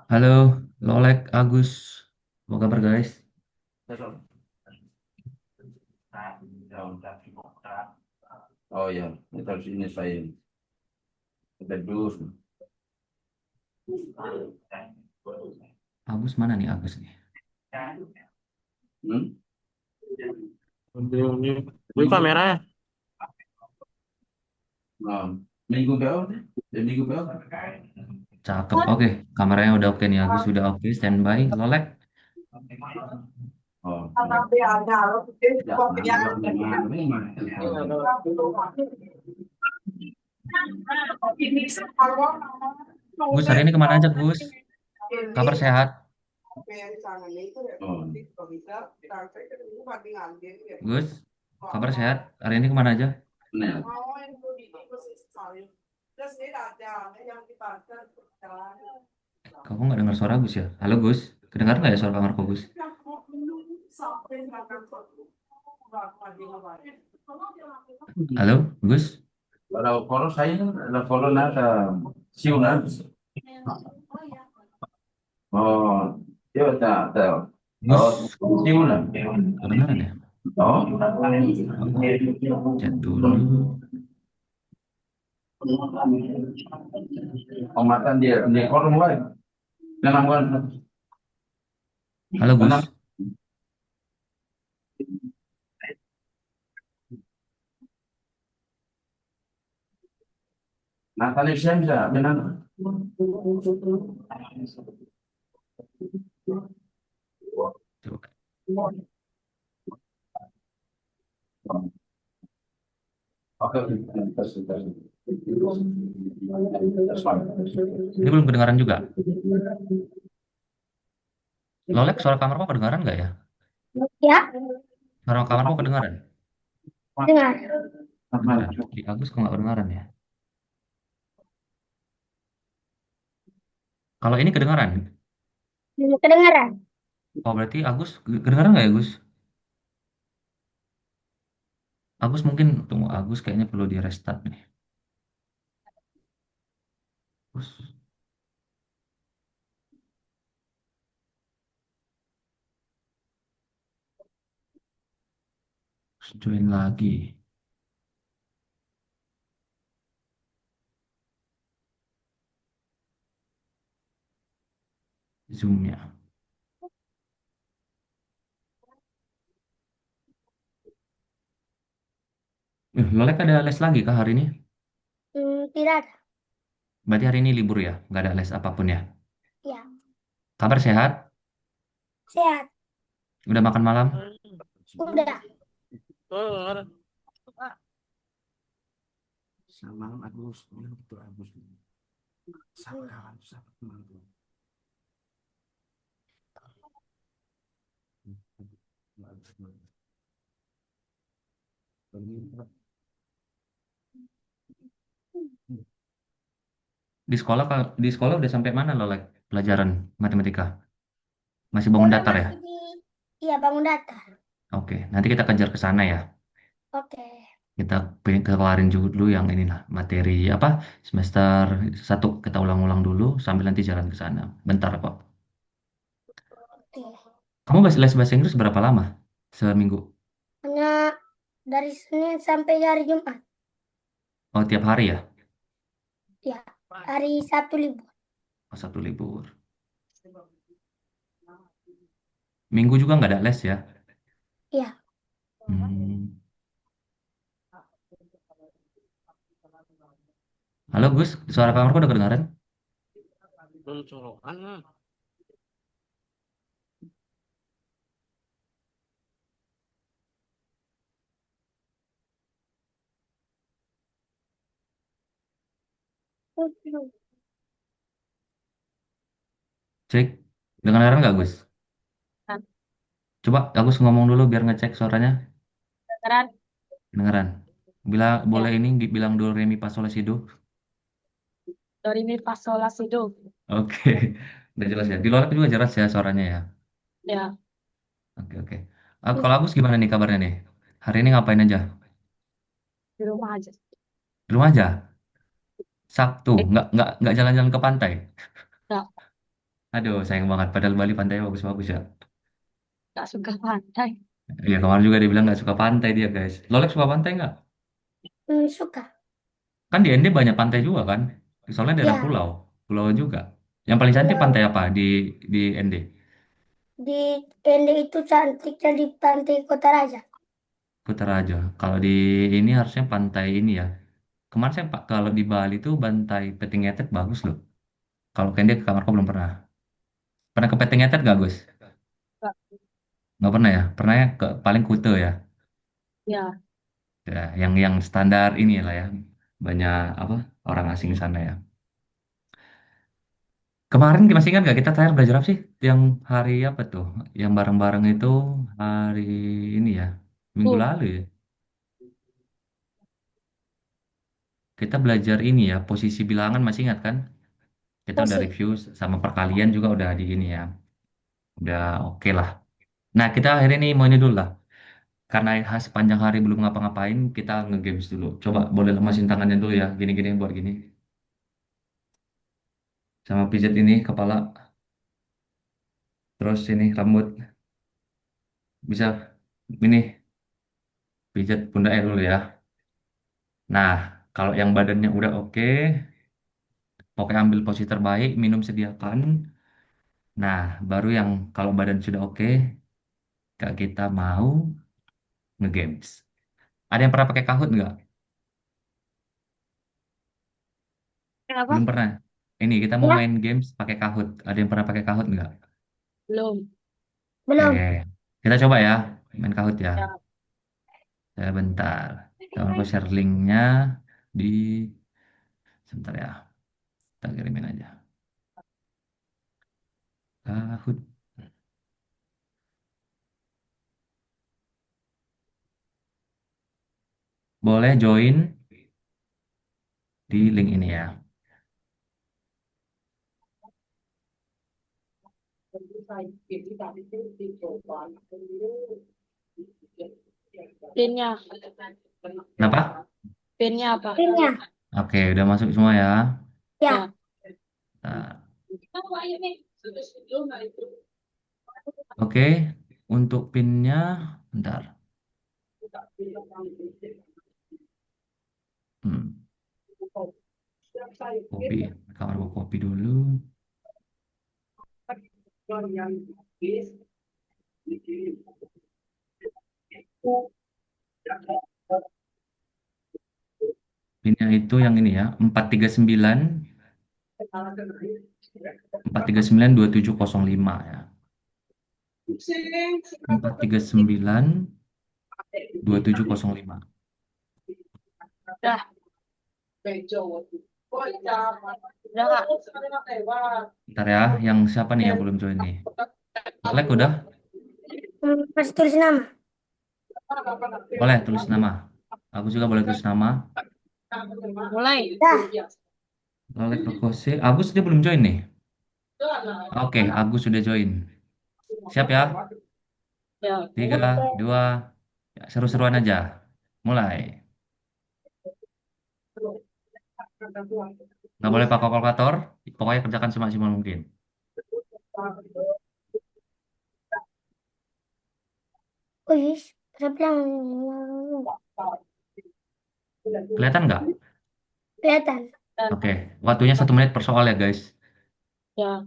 Halo, Lolek, Agus. Apa kabar guys? Oh ya, kita harus ini saya kita dulu. Agus mana nih Agus nih? Hmm? Ini kamera ya? Nah, minggu berapa? Minggu berapa? Cakep. Oke, kameranya udah oke nih. Agus sudah oke, standby. Lolek. Oh, ya. Ya, memang. Gus, hari ini kemana aja Gus? Kabar sehat? Oh, Gus, kabar sehat? Hari ini kemana aja? nah, Kamu nggak dengar suara Gus ya? Halo Gus, kedengar nggak ya suara kamarku Gus? Halo Gus? kalau saya ada kalau nada siunan. Oh, ya tak tak. Oh, Gus, siunan. kedengaran ya? Oh, Oh, chat dulu. pengmatan dia korum lain. Kenapa kan? Halo Kenapa? Gus. Nah, tadi saya bisa benar. Coba. Oke, oke. Terus, terus. Terus, Ini belum kedengaran juga. Lolek, suara kamarku kedengaran nggak ya? Ya, Suara kamarku kedengaran? dengar. Kedengaran. Di Agus kok nggak kedengaran ya? Kalau ini kedengaran? Kedengaran. Oh, berarti Agus kedengaran nggak ya, Gus? Agus mungkin, tunggu, Agus kayaknya perlu di restart nih. Gus, join lagi Zoom-nya. Lolek ada les lagi kah hari ini? Tidak ada. Berarti hari ini libur ya? Nggak ada les apapun ya? Ya, Kabar sehat? sehat. Udah makan malam? Udah. Oh, sama Agus, itu Agus. Sama kawan, sama teman tuh. Di sekolah udah sampai mana Lolek pelajaran matematika? Masih bangun Udah datar ya? masuk di, iya bangun datar. Oke, nanti kita kejar ke sana ya. Oke. Kita kelarin juga dulu yang ini lah, materi apa semester satu kita ulang-ulang dulu sambil nanti jalan ke sana. Bentar kok. Oke. Kamu les bahasa Inggris berapa lama? Seminggu? Hanya dari Senin sampai hari Jumat. Oh, tiap hari ya? Ya, hari Sabtu libur. Oh, satu libur. Minggu juga nggak ada les ya? Iya. Hmm. Halo Gus, suara kamarku udah kedengaran? colokan lah. Cek, kedengaran nggak Gus? Coba Agus ngomong dulu biar ngecek suaranya. Kedengaran. Kedengaran. Bila boleh Ya. ini dibilang do re mi fa sol la si do. Do re mi fa sol la si do. Oke, udah jelas ya. Di luar juga jelas ya suaranya ya. Ya. Oke, oke. Kalau Agus gimana nih kabarnya nih? Hari ini ngapain aja? Di rumah aja. Di rumah aja. Sabtu, nggak jalan-jalan ke pantai. Enggak. Aduh, sayang banget. Padahal Bali pantai bagus-bagus ya. Gak suka pantai. Iya, kemarin juga dia bilang nggak suka pantai dia, guys. Lolek suka pantai nggak? Suka. Kan di ND banyak pantai juga kan? Soalnya daerah Ya, pulau. Pulau juga. Yang paling cantik pulau pantai apa di ND? di Ende itu cantiknya di Pantai Kota Raja. Kutaraja. Kalau di ini harusnya pantai ini ya. Kemarin saya Pak, kalau di Bali tuh pantai Petingetet bagus loh. Kalau Kendi ke kamarku belum pernah. Pernah ke Petingetet gak, Gus? Gak. Nggak pernah ya? Pernah ya ke paling Kute ya. Ya, Ya, yang standar ini lah ya. Banyak apa orang asing di sana ya. Kemarin masih ingat gak kita terakhir belajar apa sih? Yang hari apa tuh? Yang bareng-bareng itu hari ini ya. Minggu tuh. lalu ya. Kita belajar ini ya, posisi bilangan masih ingat kan? Kita udah Masih. review sama perkalian juga udah di ini ya. Udah oke lah. Nah, kita akhirnya ini mau ini dulu lah. Karena sepanjang hari belum ngapa-ngapain, kita nge-games dulu. Coba boleh lemasin tangannya dulu ya. Gini-gini buat gini. Sama pijat ini kepala. Terus ini rambut. Bisa ini pijat pundaknya dulu ya. Nah, kalau yang badannya udah oke, pokoknya ambil posisi terbaik, minum sediakan. Nah, baru yang kalau badan sudah oke, Kak kita mau nge-games. Ada yang pernah pakai Kahoot nggak? Kenapa? Belum pernah. Ini kita mau Ya, main games pakai Kahoot. Ada yang pernah pakai Kahoot nggak? Belum. Oke, belum. kita coba ya main Kahoot ya. Ya. Saya bentar. Kalau aku share linknya di sebentar ya. Kita kirimin aja. Kahoot. Boleh join di link ini ya. Pinnya. Kenapa? Pinnya apa? Pinnya. Oke, udah masuk semua ya. Ya, Nah, oke, untuk pinnya, bentar. Hmm, Kopi. Kamar mau kopi dulu. Pinnya itu yang ini ya, 439 439 2705 ya. 439 2705. Udah. Udah, Kak. Bentar ya, yang siapa nih yang belum join nih? Lek udah? masih tulis nama. Boleh tulis nama. Aku juga boleh tulis nama. Mulai. Dah, Lek Rokose. Agus dia belum join nih. Oke, Agus sudah join. Siap ya? Ya. 3, 2, ya, seru-seruan aja. Mulai. Nggak boleh pakai kalkulator. Pokoknya kerjakan semaksimal mungkin. wih, saya bilang Kelihatan nggak? kelihatan. Oke, waktunya 1 menit per soal ya guys. Ya.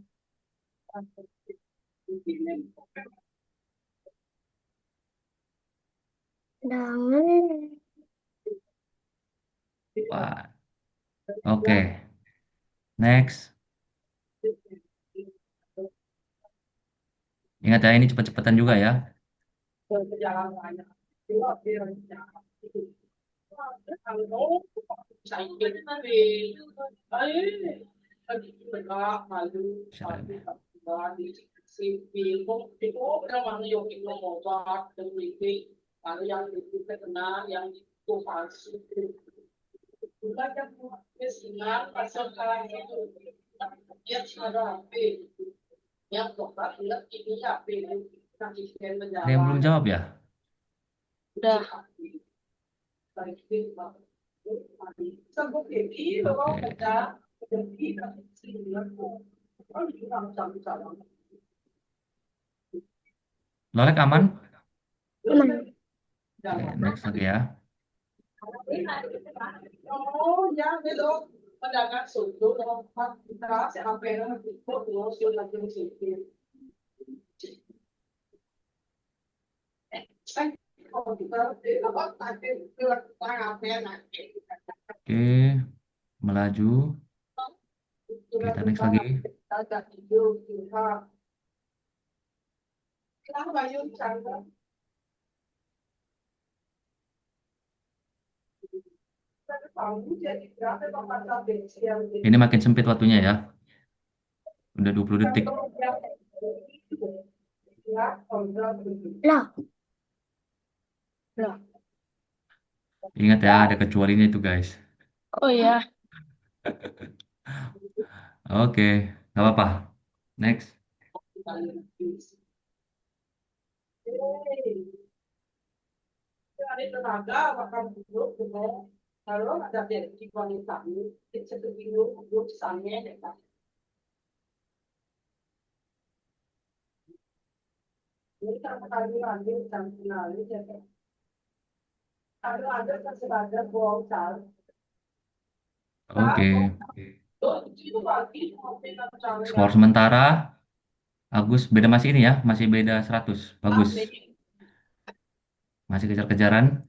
Jangan. Wah, oke. Next. Ingat ya, ini cepet-cepetan juga ya. Share ini. Ada yang belum jawab ya? Udah. Oke. Lolek aman? Aman. Oke, next lagi ya. Oke, melaju. Kita next lagi. Ini makin sempit waktunya ya. Udah 20 detik. Lah, Ingat ya, ada kecualinya itu guys. Oh ya. Oke, nggak apa-apa. Next. Oke. Skor sementara. Agus beda masih ini ya, masih beda 100. Bagus. Masih kejar-kejaran.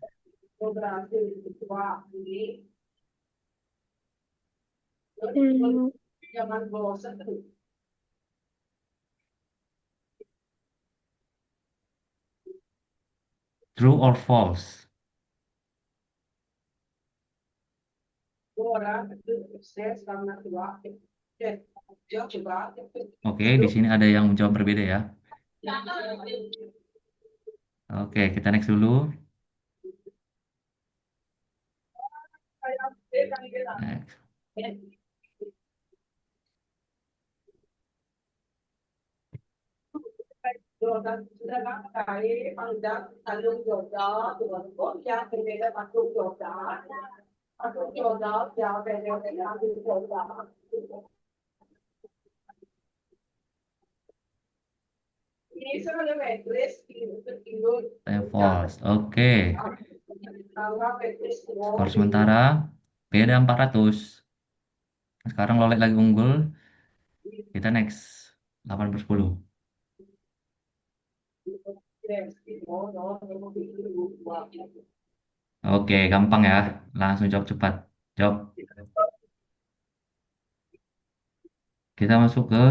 hmm, True or false? Oke, di sini ada yang menjawab berbeda ya. Oke, kita next dulu. Next. False. Oke. Skor sementara beda 400. Sekarang Lolek lagi unggul. Kita next. 8/10. Oke, gampang ya. Langsung jawab cepat. Jawab. Kita masuk ke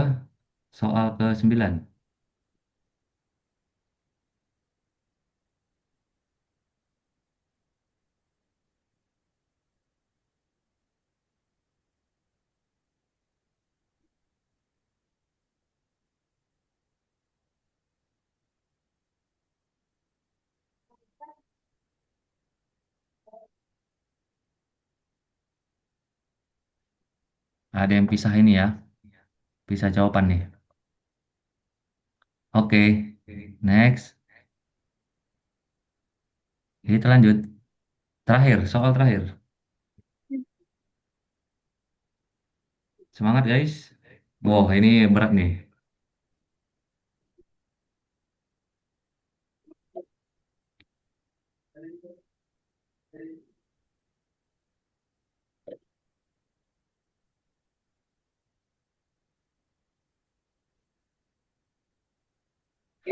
soal ke-9. Ada yang pisah ini ya. Pisah jawaban nih. Oke, next. Kita lanjut. Terakhir, soal terakhir. Semangat guys. Wow, ini berat nih.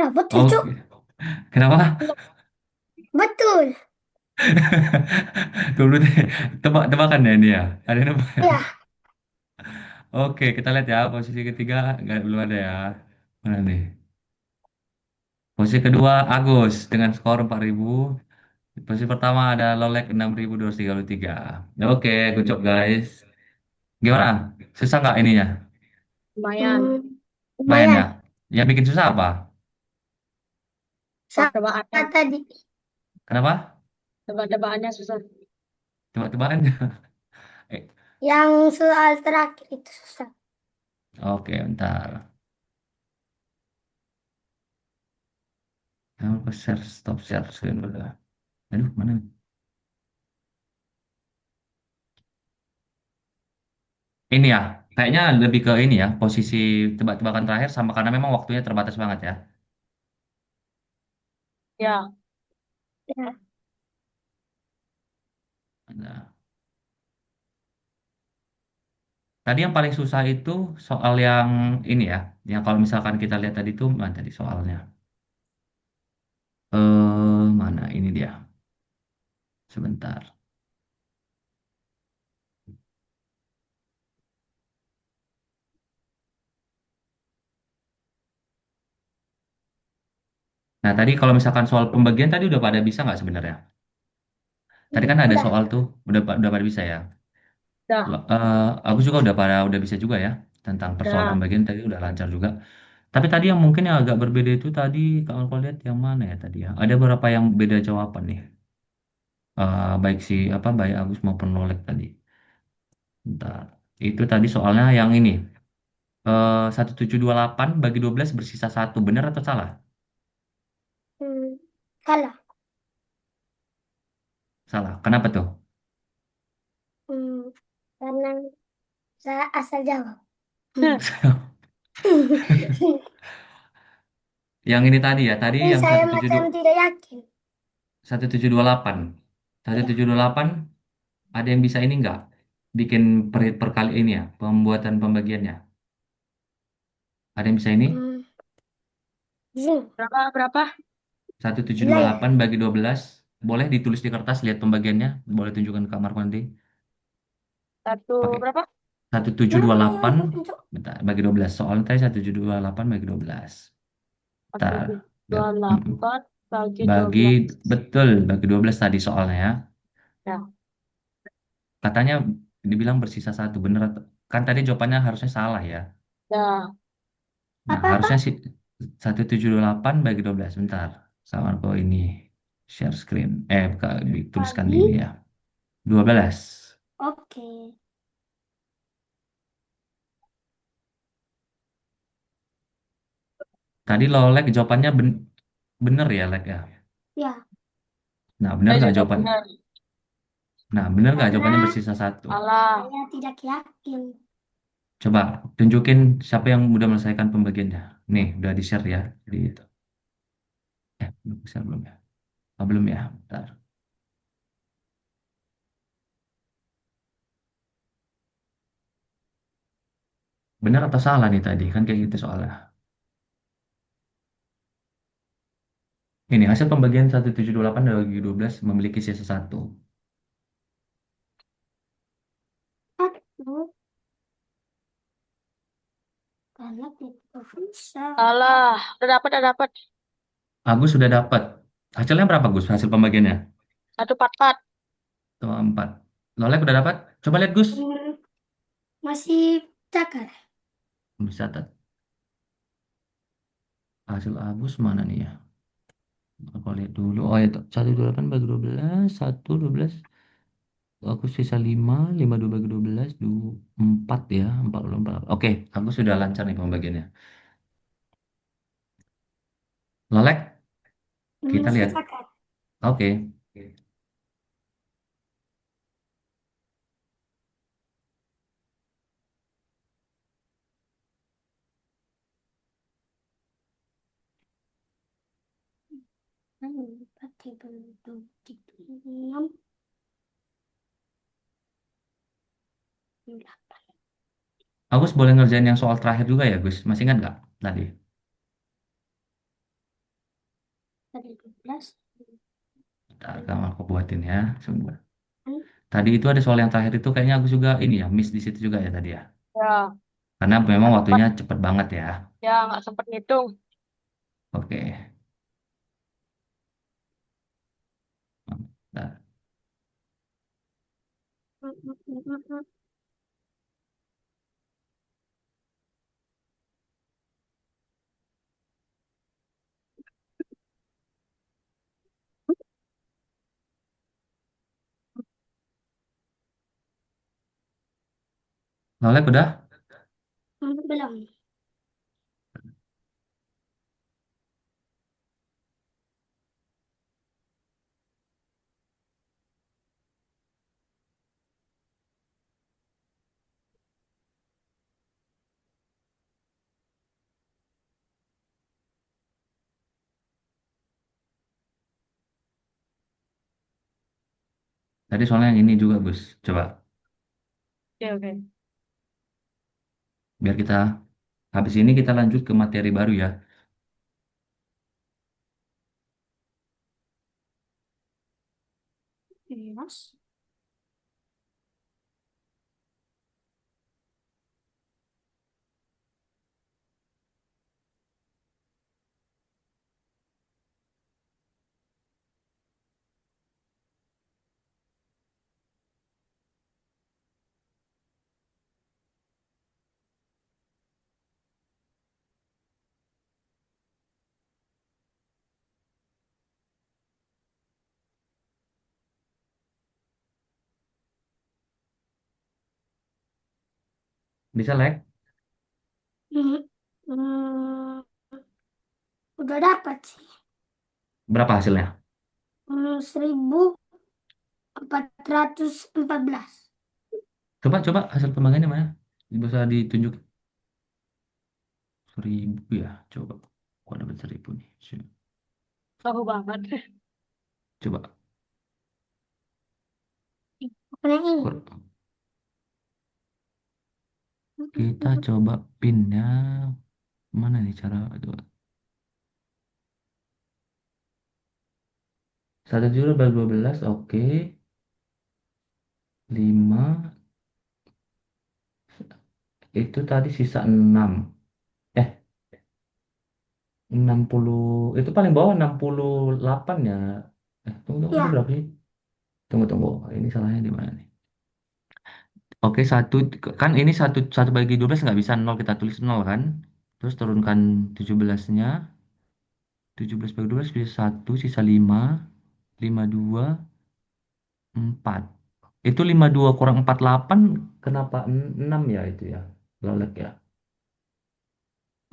lah betul, Cuk. Oke. Kenapa? Betul. Tunggu deh. Tebak-tebakan ya ini ya. Ada yang nebak. Ya, Oke, kita lihat ya. Posisi ketiga nggak belum ada ya. Mana nih? Posisi kedua Agus dengan skor 4.000. Posisi pertama ada Lolek 6.233. Oke, good job guys. Gimana? Susah nggak ininya? Lumayan. Main ya? lumayan. Yang bikin susah apa? Tebak-tebakannya. Saat tadi Kenapa? Tebak-tebakannya susah. Tebak-tebakan. Eh, yang soal terakhir itu susah. oke, bentar. Aku share, stop share screen dulu. Aduh, mana? Ini ya. Kayaknya lebih ke ini ya, posisi tebak-tebakan terakhir sama karena memang waktunya terbatas banget ya. Ya. Ya. Nah, tadi yang paling susah itu soal yang ini ya, yang kalau misalkan kita lihat tadi tuh mana tadi soalnya? Mana ini dia? Sebentar. Nah, tadi kalau misalkan soal pembagian tadi udah pada bisa nggak sebenarnya? Tadi kan ada Udah. soal tuh, udah pada bisa ya. Dah. Aku juga udah bisa juga ya tentang persoalan Dah. pembagian tadi udah lancar juga. Tapi tadi yang mungkin yang agak berbeda itu tadi kalau kau lihat yang mana ya tadi ya? Ada beberapa yang beda jawaban nih. Baik si apa baik Agus maupun Lolek tadi. Bentar. Itu tadi soalnya yang ini. 1728 bagi 12 bersisa satu. Benar atau salah? Hmm, Salah. Salah. Kenapa tuh? Hmm, Karena saya asal jawab. Hmm. Yang ini tadi ya, tadi Ini yang saya macam tidak yakin. 1728. Ya. 1728 ada yang bisa ini nggak? Bikin per kali ini ya, pembuatan pembagiannya. Ada yang bisa ini? Hmm, di sini. Berapa? Berapa? 11 1728 bagi 12. Boleh ditulis di kertas, lihat pembagiannya. Boleh tunjukkan ke kamarku nanti. Satu Pakai berapa? ya. Mana punya 1728 ibu tunjuk? bentar, bagi 12. Soalnya tadi 1728 bagi 12. Satu Bentar. dua Mm-mm. delapan bagi dua Bagi, belas. betul, bagi 12 tadi soalnya ya. Ya. Katanya dibilang bersisa satu. Bener atau? Kan tadi jawabannya harusnya salah ya. Ya. Nah, Apa-apa? harusnya sih 1728 bagi 12. Bentar. Kamarku ini share screen. Buka, dituliskan di Bagi. ini ya. 12. Oke. Tadi lo Lek jawabannya bener ya Lek ya. Ya. Nah, bener Saya nggak juga jawaban? benar. Nah, bener nggak jawabannya Karena bersisa satu? Salah. saya tidak yakin. Coba tunjukin siapa yang udah menyelesaikan pembagiannya. Nih, udah di-share ya. Di itu. Belum share belum ya? Oh, belum ya. Bentar. Bener atau salah nih tadi? Kan kayak gitu soalnya. Ini hasil pembagian 1728 bagi 12 memiliki sisa satu. Aku karena tidak bisa. Salah. Udah dapat, udah dapat. Agus sudah dapat. Hasilnya berapa Gus? Hasil pembagiannya? Satu empat empat. Tuh, 4. Lolek udah dapat? Coba lihat Gus. Hmm, Masih cakar. Bisa hasil Agus mana nih ya? Aku lihat dulu. Oh itu 128 bagi 12, 1 12. Aku sisa 5, 2 bagi 12, 2, 4 ya, 44. Oke, aku sudah lancar nih pembagiannya. Lolek, kita Masih lihat. cakar. Oke. Pakai bentuk enam. Agus boleh ngerjain yang soal terakhir juga ya, Gus? Masih ingat nggak tadi? Tadi 12. Ntar kamu aku buatin ya. Sebentar. Tadi itu ada soal yang terakhir itu kayaknya aku juga ini ya, miss di situ juga ya tadi ya. Ya. Karena memang Nggak sempat. waktunya cepet banget ya. Ya, nggak sempat ngitung. Oke. Nah, Lolek udah? Belum. Tadi soalnya yang ini juga, Gus. Coba, Oke, oke. biar kita habis ini kita lanjut ke materi baru ya. Yes. Bisa, Lek? Hmm, hmm, udah dapat sih. Berapa hasilnya? 1414. Coba, coba hasil pembagiannya mana? Bisa ditunjuk 1.000 ya. Coba. Kok dapat 1.000 nih? Jauh banget. Coba. Bukan yang ini. Kita coba pinnya. Mana nih cara? Coba. 1.000/12, oke. 5. Itu tadi sisa 6. Eh, 60. Itu paling bawah 68 ya. Tunggu, tunggu. Ini Ya, berapa sih? Tunggu, tunggu. Ini salahnya di mana nih? Oke, satu. Kan ini satu, satu bagi 12 nggak bisa nol. Kita tulis nol kan. Terus turunkan 17-nya. 17/12 bisa satu, sisa 5. 52, 4. Itu 52 kurang 48, kenapa 6 ya itu ya? Lolek ya.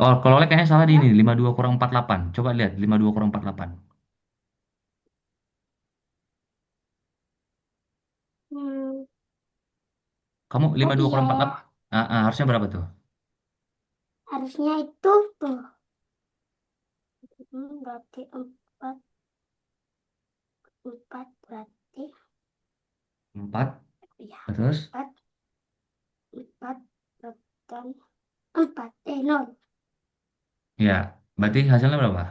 Oh, kalau lolek kayaknya salah di ini, ya. 52 kurang 48. Coba lihat, 52 kurang 48. Hmm, Kamu oh 52 kurang iya, 48, harusnya berapa tuh? harusnya itu tuh. Berarti empat, empat berarti 4, ya terus? empat, empat dan empat. Nol. Ya, berarti hasilnya berapa?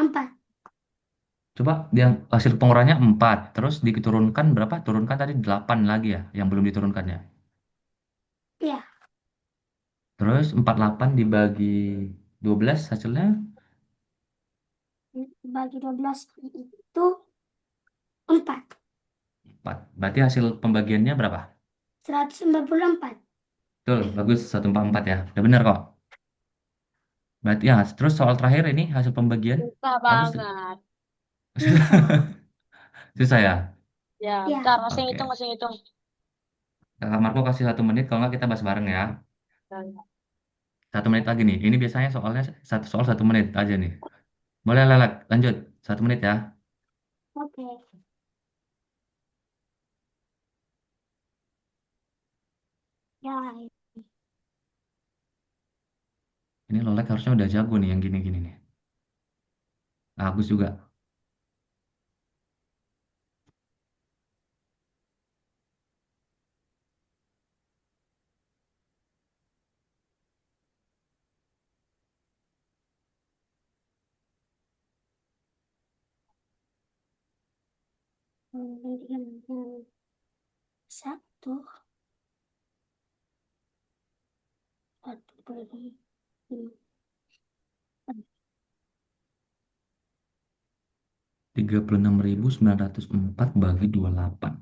Empat. Coba yang hasil pengurangnya 4, terus diturunkan berapa? Turunkan tadi 8 lagi ya, yang belum diturunkannya. Ya, Terus 48 dibagi 12 hasilnya bagi 12 itu empat. 4. Berarti hasil pembagiannya berapa? 194. Betul, bagus 144 ya. Udah bener kok. Berarti ya, terus soal terakhir ini hasil pembagian. Susah Bagus. banget. Susah. Susah ya? Ya, bentar, Ya, masih ngitung, Oke. masih ngitung. Kakak Marco kasih 1 menit, kalau nggak kita bahas bareng ya. Dan 1 menit lagi nih. Ini biasanya soalnya satu soal 1 menit aja nih. Boleh lelak, lanjut. 1 menit ya. oke. Ya, Ini lelak harusnya udah jago nih yang gini-gini nih. Agus juga. satu, satu bagi lima. 36.904 bagi 28.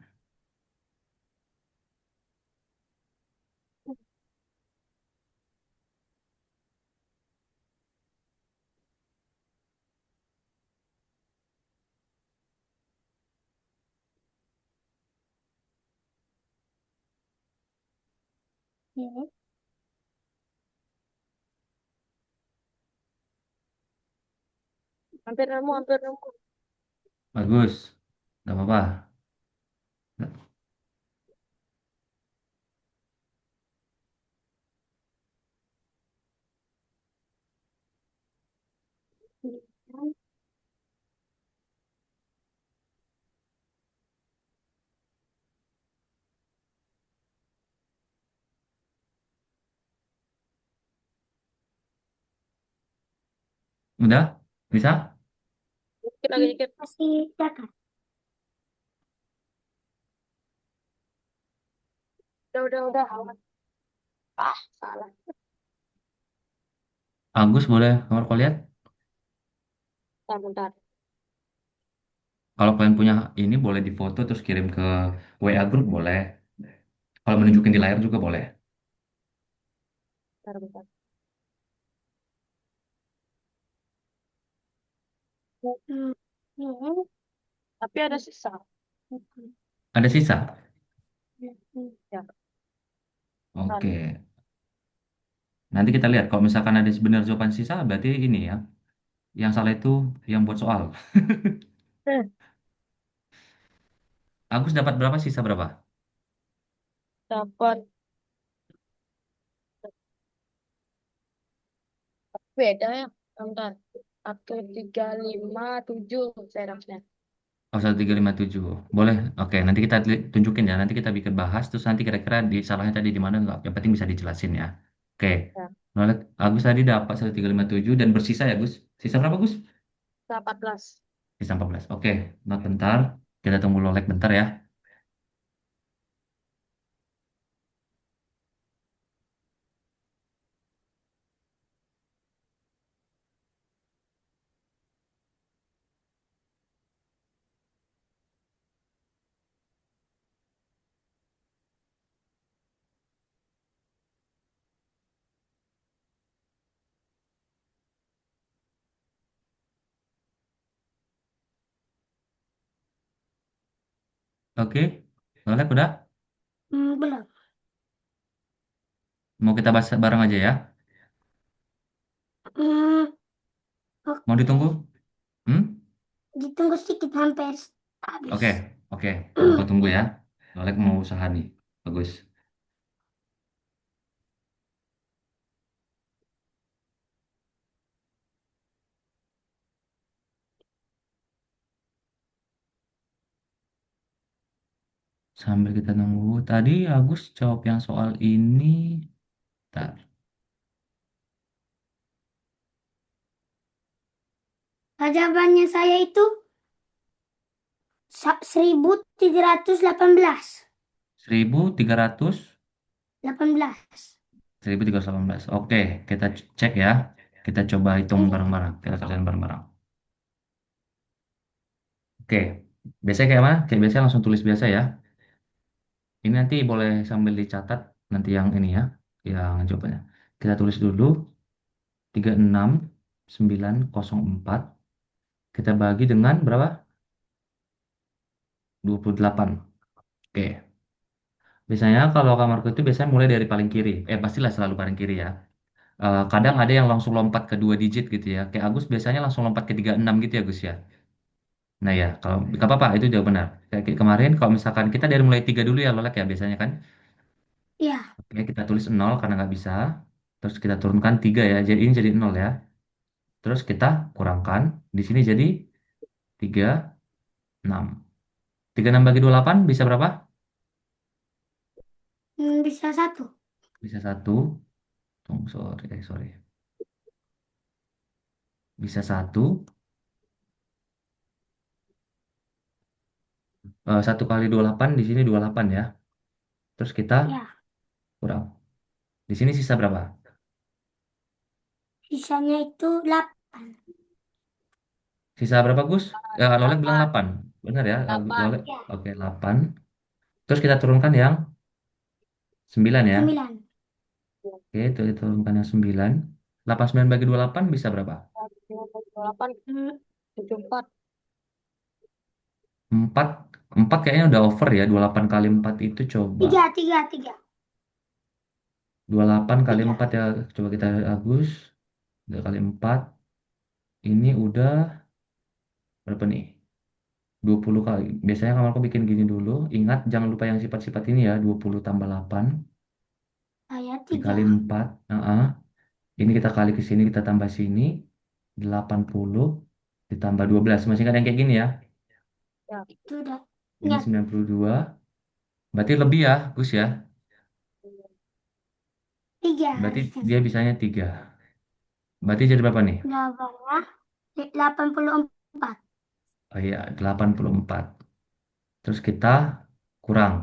Ya, hampir nemu, hampir nemu. Bagus. Gak apa-apa. Udah? Bisa? Dikit lagi dikit. Masih cakap. Udah. Ah, salah. Agus boleh nomor kau lihat? Bentar. Kalau kalian punya ini boleh difoto terus kirim ke WA grup boleh. Kalau menunjukin di layar juga boleh. Bentar. Hmm. Hmm. Tapi ada sisa. Ada sisa? Ya, bentar. Oke. Nanti kita lihat kalau misalkan ada benar jawaban sisa berarti ini ya. Yang salah itu yang buat soal. Hmm, Agus dapat berapa sisa berapa? dapat beda ya. Bentar. Aku 357 saya dapatnya. Oh, 1357. Boleh. Oke, nanti kita tunjukin ya. Nanti kita bikin bahas terus nanti kira-kira di salahnya tadi di mana enggak. Yang penting bisa dijelasin ya. Oke. Ya, Nolek Agus tadi dapat 1357 dan bersisa ya, Gus. Sisa berapa, Gus? 14. Sisa 14. Oke, not bentar. Kita tunggu Lolek bentar ya. Oke. Lolek udah? Belum. Mau kita bahas bareng aja ya? Hmm, Mau oke. ditunggu? Hmm? Ditunggu sedikit hampir habis. Oke, oke. Aku tunggu ya. Lolek mau usaha nih. Bagus. Sambil kita nunggu. Tadi Agus jawab yang soal ini. Bentar. Jawabannya saya itu 1318. 1300. 18. 1318. Oke, kita cek ya. Kita coba hitung Iya. bareng-bareng. Kita kerjain bareng-bareng. Oke, biasanya kayak mana? Kayak biasanya langsung tulis biasa ya. Ini nanti boleh sambil dicatat nanti yang ini ya, yang jawabannya. Kita tulis dulu 36.904. Kita bagi dengan berapa? 28. Oke. Biasanya kalau kamarku itu biasanya mulai dari paling kiri. Pastilah selalu paling kiri ya. Kadang Ya. ada yang langsung lompat ke 2 digit gitu ya. Kayak Agus biasanya langsung lompat ke 36 gitu ya Gus ya. Nah ya, kalau nggak apa-apa itu jauh benar. Kayak kemarin kalau misalkan kita dari mulai 3 dulu ya Lolek ya biasanya kan. Ya. Oke, kita tulis 0 karena nggak bisa. Terus kita turunkan 3 ya. Jadi ini jadi 0 ya. Terus kita kurangkan. Di sini jadi 36. 36 bagi 28 bisa berapa? Bisa satu. Bisa satu. Tunggu, sorry. Bisa satu. 1 kali 28 di sini 28 ya. Terus kita Ya. kurang. Di sini sisa berapa? Sisanya itu 8. Sisa berapa Gus? Lolek bilang 8. 8. Benar ya? 8. Lolek. Ya. Oke, 8. Terus kita turunkan yang 9 ya. 9. Oke, itu diturunkan yang 9. 89 bagi 28 bisa berapa? 8. 74. 4. 4 kayaknya udah over ya. 28 kali 4 itu coba. 3. 28 kali 4 3. ya. Coba kita Agus. 3 kali 4. Ini udah berapa nih? 20 kali. Biasanya kalau aku bikin gini dulu. Ingat jangan lupa yang sifat-sifat ini ya. 20 tambah 8 Saya dikali 3. 4. Ini kita kali ke sini kita tambah sini. 80 ditambah 12. Masih ingat yang kayak gini ya. Ya. Itu udah. Ini Ingat. 92. Berarti lebih ya, Gus ya. 3 Berarti harusnya. dia bisanya 3. Berarti jadi berapa nih? Jawabannya 84. Oh iya, 84. Terus kita kurang.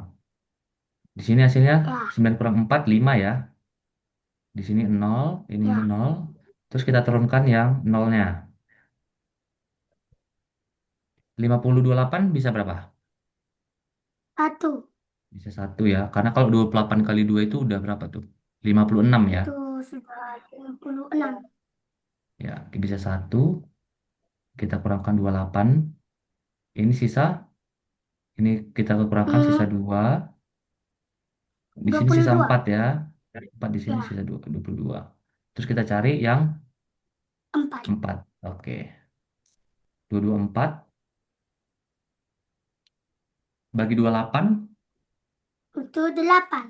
Di sini hasilnya Ya, 9 kurang 4, 5 ya. Di sini 0, ini ya. 0. Terus kita turunkan yang nolnya. 50 28 bisa berapa? 1. Bisa satu ya. Karena kalau 28 kali 2 itu udah berapa tuh? 56 ya. Itu sudah 56. Ya, bisa satu. Kita kurangkan 28. Ini sisa. Ini kita kurangkan sisa Hmm, 2. Di dua sini puluh sisa dua 4 ya. 4 di sini Ya, sisa 22. Terus kita cari yang 4. 4. Oke. 224 bagi 28 Itu 8.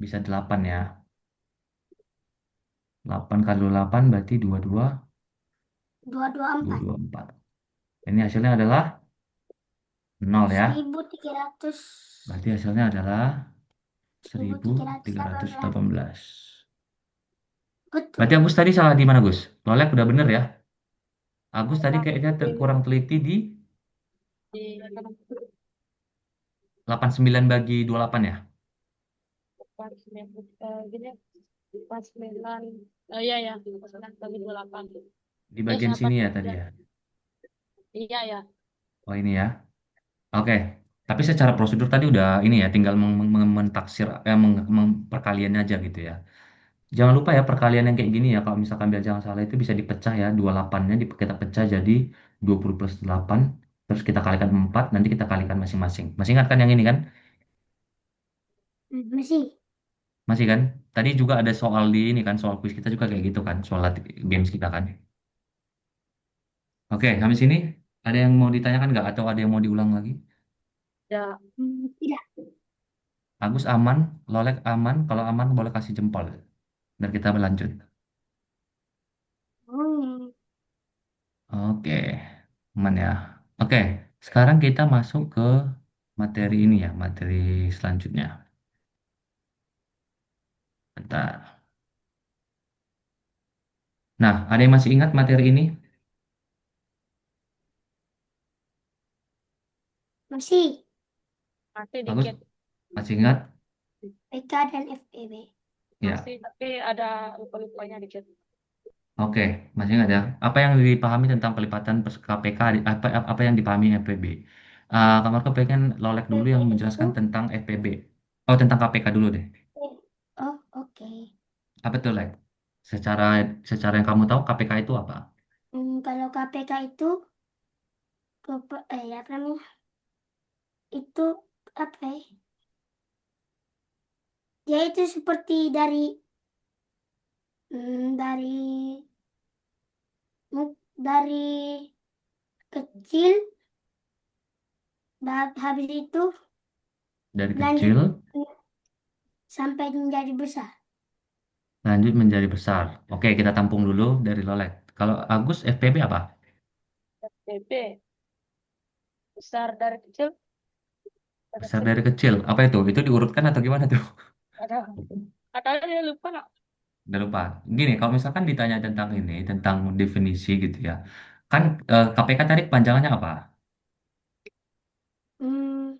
bisa 8 ya. 8 kali 8 berarti 22, 224. 224. Ini hasilnya adalah 0 ya. 1300. Berarti hasilnya adalah 1318. 1318. Berarti Betul. Agus tadi salah di mana, Gus? Lolek udah bener ya. Agus tadi Salah kayaknya di kurang teliti di di 89 bagi 28 ya. empat sembilan gini empat sembilan iya ya 49 bagi 28 Di bagian sahabat sini ya tadi tiga ya. iya ya Oh ini ya. Oke. Tapi secara prosedur tadi udah ini ya, tinggal mentaksir perkalian aja gitu ya. Jangan lupa ya perkalian yang kayak gini ya, kalau misalkan bilangan salah itu bisa dipecah ya, 28-nya kita pecah jadi 20 plus 8, terus kita kalikan 4, nanti kita kalikan masing-masing. Masih ingat kan yang ini kan? Masih. Masih kan? Tadi juga ada soal di ini kan, soal quiz kita juga kayak gitu kan, soal games kita kan. Oke, habis ini ada yang mau ditanyakan nggak atau ada yang mau diulang lagi? ya Tidak. Agus aman, Lolek aman, kalau aman boleh kasih jempol. Dan kita berlanjut. Hmm, Oke, aman ya. Oke, sekarang kita masuk ke materi ini ya, materi selanjutnya. Bentar. Nah, ada yang masih ingat materi ini? Masih. masih Agus, dikit masih ingat? PK dan FEB. Ya, masih tapi ada lupa-lupanya dikit oke, masih ingat ya. Apa yang dipahami tentang pelipatan KPK, apa yang dipahami FPB? Kamar pengen Lolek dulu yang Itu. menjelaskan tentang FPB. Oh, tentang KPK dulu deh. Oh, oke. Apa tuh, Lek? Secara secara yang kamu tahu KPK itu apa? Kalau KPK itu, apa namanya? Itu apa ya? Dia itu seperti dari dari kecil, habis itu Dari lanjut kecil sampai menjadi besar. lanjut menjadi besar. Oke, kita tampung dulu dari Lolek. Kalau Agus FPB apa? PB besar dari kecil dari Besar kecil dari kecil. Apa itu? Itu diurutkan atau gimana tuh? ada dia lupa nggak Udah lupa. Gini, kalau misalkan ditanya tentang ini, tentang definisi gitu ya. Kan KPK tadi kepanjangannya apa? Hmm,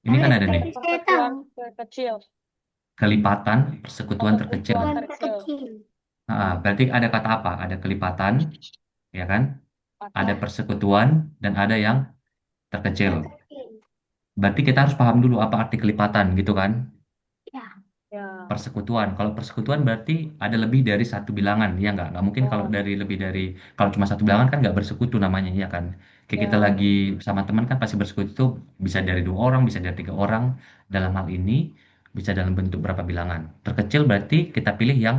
Ini kalau kan ada nih, FPB saya tahu. persatuan kecil kelipatan persekutuan terkecil. persekutuan Bukan terkecil terkecil. Berarti ada kata apa? Ada kelipatan, ya kan? Ada Ya, persekutuan dan ada yang terkecil. terkecil. Berarti kita harus paham dulu apa arti kelipatan gitu kan? Ya, ya Persekutuan. Kalau persekutuan berarti ada lebih dari satu bilangan, ya nggak? Nggak mungkin kalau ya dari lebih dari kalau cuma satu bilangan kan nggak bersekutu namanya, ya kan? Kayak kita ya lagi sama teman kan pasti bersekutu itu bisa dari 2 orang, bisa dari 3 orang. Dalam hal ini bisa dalam bentuk berapa bilangan. Terkecil berarti kita pilih yang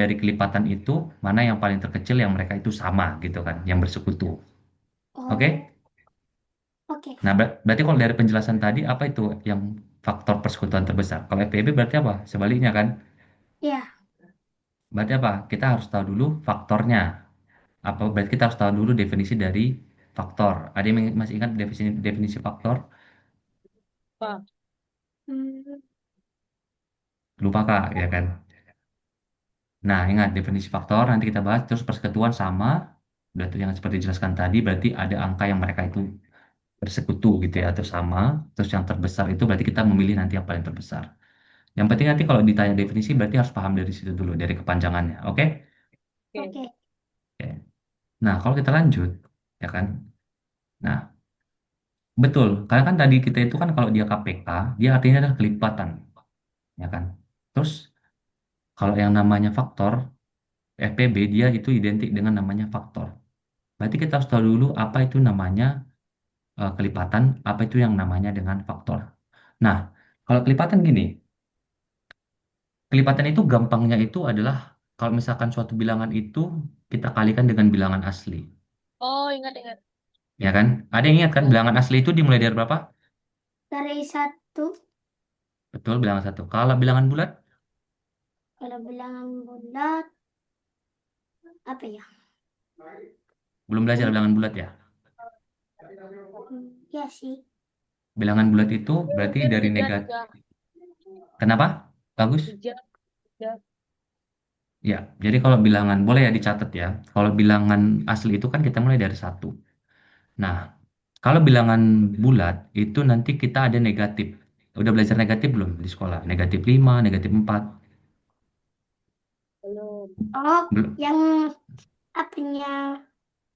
dari kelipatan itu mana yang paling terkecil yang mereka itu sama gitu kan, yang bersekutu. oh, Oke? oke. Nah, berarti kalau dari penjelasan tadi apa itu yang faktor persekutuan terbesar? Kalau FPB berarti apa? Sebaliknya kan? Ya, Berarti apa? Kita harus tahu dulu faktornya. Apa berarti kita harus tahu dulu definisi dari faktor. Ada yang masih ingat definisi definisi faktor? Pak hmm, Lupa Kak, ya kan? Nah, ingat definisi faktor nanti kita bahas. Terus persekutuan sama. Berarti yang seperti dijelaskan tadi, berarti ada angka yang mereka itu bersekutu gitu ya, atau sama. Terus yang terbesar itu berarti kita memilih nanti yang paling terbesar. Yang penting nanti kalau ditanya definisi berarti harus paham dari situ dulu, dari kepanjangannya. Oke? Oke. Oke. Oke. Nah, kalau kita lanjut, ya kan? Nah, betul. Karena kan tadi kita itu kan kalau dia KPK, dia artinya adalah kelipatan, ya kan? Terus kalau yang namanya faktor, FPB, dia itu identik dengan namanya faktor. Berarti kita harus tahu dulu apa itu namanya kelipatan, apa itu yang namanya dengan faktor. Nah, kalau kelipatan gini, kelipatan itu gampangnya itu adalah kalau misalkan suatu bilangan itu kita kalikan dengan bilangan asli. Oh, ingat-ingat. Ya kan? Ada yang ingat kan bilangan asli itu dimulai dari berapa? Dari 1, Betul, bilangan satu. Kalau bilangan bulat, kalau bilangan bulat, apa ya? belum belajar bilangan bulat ya. Ya sih. Bilangan bulat itu berarti Mungkin dari tiga, negatif. tiga, Kenapa? Bagus? tiga, tiga. Ya, jadi kalau bilangan, boleh ya dicatat ya. Kalau bilangan asli itu kan kita mulai dari satu. Nah, kalau bilangan bulat itu nanti kita ada negatif. Udah belajar negatif belum di sekolah? Negatif 5, negatif 4. Belum. Oh, Belum. yang apanya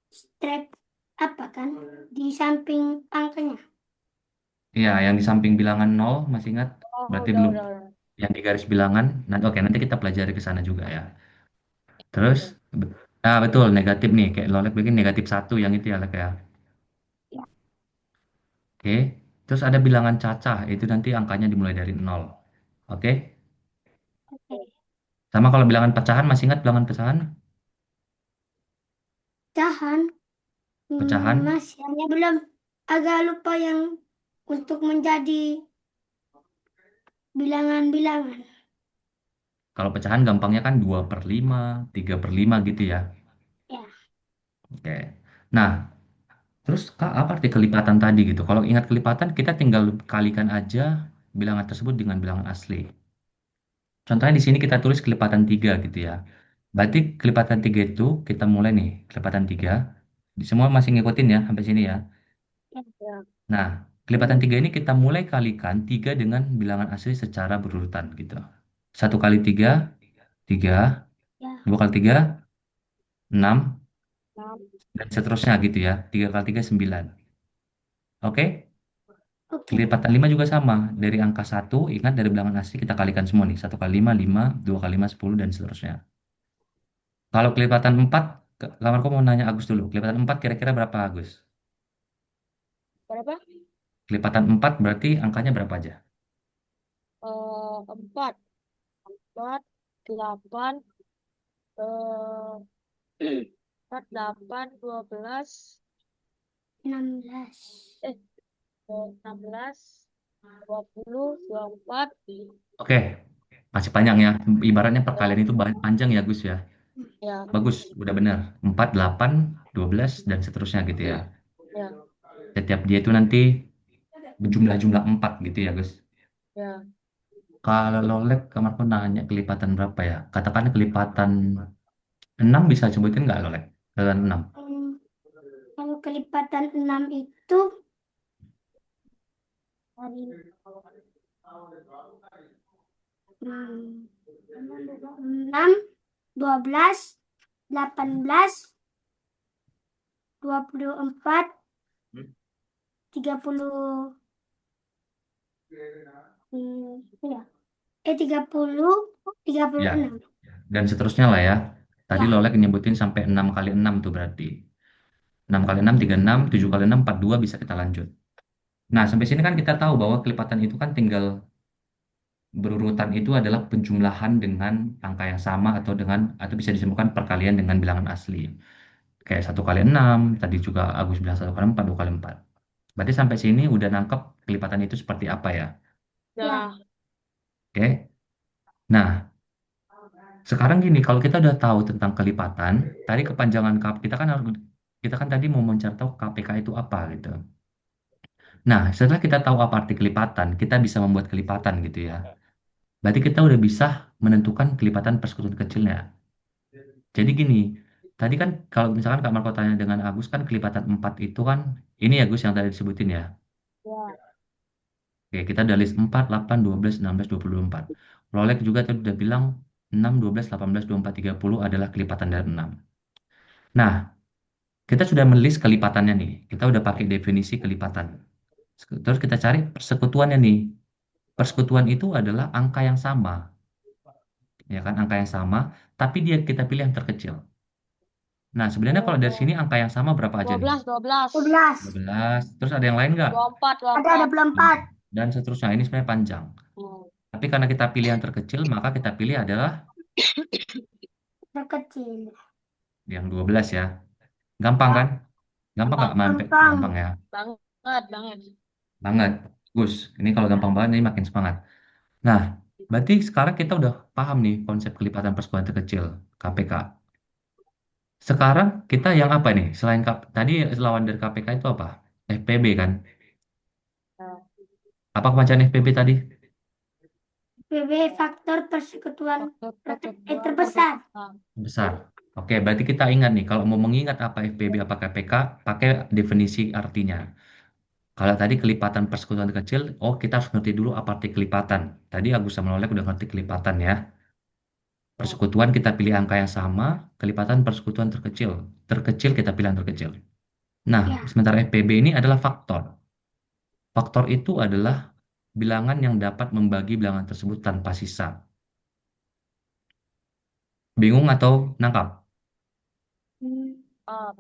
strap apa kan? Di samping angkanya. Iya, yang di samping bilangan nol masih ingat? Oh, Berarti udah, belum. udah, udah. Yang di garis bilangan, nanti oke nanti kita pelajari ke sana juga ya. Terus, Oke. nah betul negatif nih, kayak Lolek bikin negatif satu yang itu ya, Lek ya. Ya. Oke. Terus ada bilangan cacah, itu nanti angkanya dimulai dari nol. Oke. Oke. Sama kalau bilangan pecahan, masih ingat bilangan pecahan? Pecahan. Pecahan, Masih hanya belum. Agak lupa yang untuk menjadi bilangan-bilangan. kalau pecahan gampangnya kan 2 per 5, 3 per 5 gitu ya. Ya. Oke. Nah, terus Kak, apa arti kelipatan tadi gitu? Kalau ingat kelipatan, kita tinggal kalikan aja bilangan tersebut dengan bilangan asli. Contohnya di sini kita tulis kelipatan 3 gitu ya. Berarti kelipatan 3 itu kita mulai nih, kelipatan 3. Semua masih ngikutin ya sampai sini ya. Ya. Nah, kelipatan 3 ini kita mulai kalikan 3 dengan bilangan asli secara berurutan gitu. Satu kali 3, 3. Ya. 2 kali 3, 6. Enam. Dan seterusnya gitu ya. 3 kali 3, 9. Oke? Oke. Kelipatan 5 juga sama. Dari angka satu ingat dari bilangan asli kita kalikan semua nih. Satu kali 5, 5. 2 kali 5, 10, dan seterusnya. Kalau kelipatan 4, kamarku mau nanya Agus dulu. Kelipatan 4 kira-kira berapa Agus? Berapa? Kelipatan 4 berarti angkanya berapa aja? Empat. Empat, delapan, eh, empat, delapan, 12, 16. 16, 20, 24. Oke, masih panjang ya. Ibaratnya perkalian itu panjang ya Gus ya. Ya, Bagus, udah benar. 4, 8, 12, dan seterusnya gitu ya. ya, Setiap dia itu nanti berjumlah-jumlah 4 gitu ya Gus. ya. Kalau lolek kamarku nanya kelipatan berapa ya? Katakan kelipatan 6 bisa sebutin nggak lolek? Kelipatan 6. Hmm, Kalau kelipatan 6 itu dari 6, 12, 18, 24, 30, ya. 30, Ya, 36. dan seterusnya lah ya. Tadi Ya. lolek nyebutin sampai 6 kali 6 tuh berarti. 6 kali 6, 36, 7 kali 6, 42 bisa kita lanjut. Nah, sampai sini kan kita tahu bahwa kelipatan itu kan tinggal berurutan itu adalah penjumlahan dengan angka yang sama atau bisa disebutkan perkalian dengan bilangan asli. Kayak 1 kali 6, tadi juga Agus bilang 1 kali 4, 2 kali 4. Berarti sampai sini udah nangkep kelipatan itu seperti apa ya? Ya, Oke. Nah, sekarang gini, kalau kita udah tahu tentang kelipatan, tadi kepanjangan kita kan tadi mau mencari tahu KPK itu apa gitu. Nah, setelah kita tahu apa arti kelipatan, kita bisa membuat kelipatan gitu ya. Berarti kita udah bisa menentukan kelipatan persekutuan kecilnya. Jadi gini, tadi kan kalau misalkan Kak Marco tanya dengan Agus kan kelipatan 4 itu kan, ini ya Gus yang tadi disebutin ya. Ya. Oke, kita udah list 4, 8, 12, 16, 24. Lolek juga tadi udah bilang 6, 12, 18, 24, 30 adalah kelipatan dari 6. Nah, kita sudah melis kelipatannya nih. Kita udah pakai definisi kelipatan. Terus kita cari persekutuannya nih. Persekutuan itu adalah angka yang sama, ya kan? Angka yang sama, tapi dia kita pilih yang terkecil. Nah, sebenarnya kalau dari sini angka yang sama berapa aja Dua nih? belas, 12. 12. 12. Terus ada yang lain nggak? 24, Ada 24. 24. Dan seterusnya. Ini sebenarnya panjang. Hmm. Tapi karena kita pilih yang terkecil, maka kita pilih adalah Terkecil. yang 12 ya. Gampang kan? Gampang nggak? Gampang. Gampang ya. Banget, banget. Banget. Gus, ini kalau gampang banget, ini makin semangat. Nah, berarti sekarang kita udah paham nih konsep kelipatan persekutuan terkecil, KPK. Sekarang kita yang apa nih? Selain tadi lawan dari KPK itu apa? FPB kan? Nah, Apa kebacaan FPB tadi? PB faktor persekutuan faktor pertemuan terbesar. Nah, Besar. Oke, berarti kita ingat nih, kalau mau mengingat apa FPB, apa KPK, pakai definisi artinya. Kalau tadi kelipatan persekutuan kecil, oh kita harus ngerti dulu apa arti kelipatan. Tadi Agus sama Lolek udah ngerti kelipatan ya. Persekutuan kita pilih angka yang sama, kelipatan persekutuan terkecil. Terkecil kita pilih yang terkecil. Nah, Ya. sementara FPB ini adalah faktor. Faktor itu adalah bilangan yang dapat membagi bilangan tersebut tanpa sisa. Bingung atau nangkap? ah,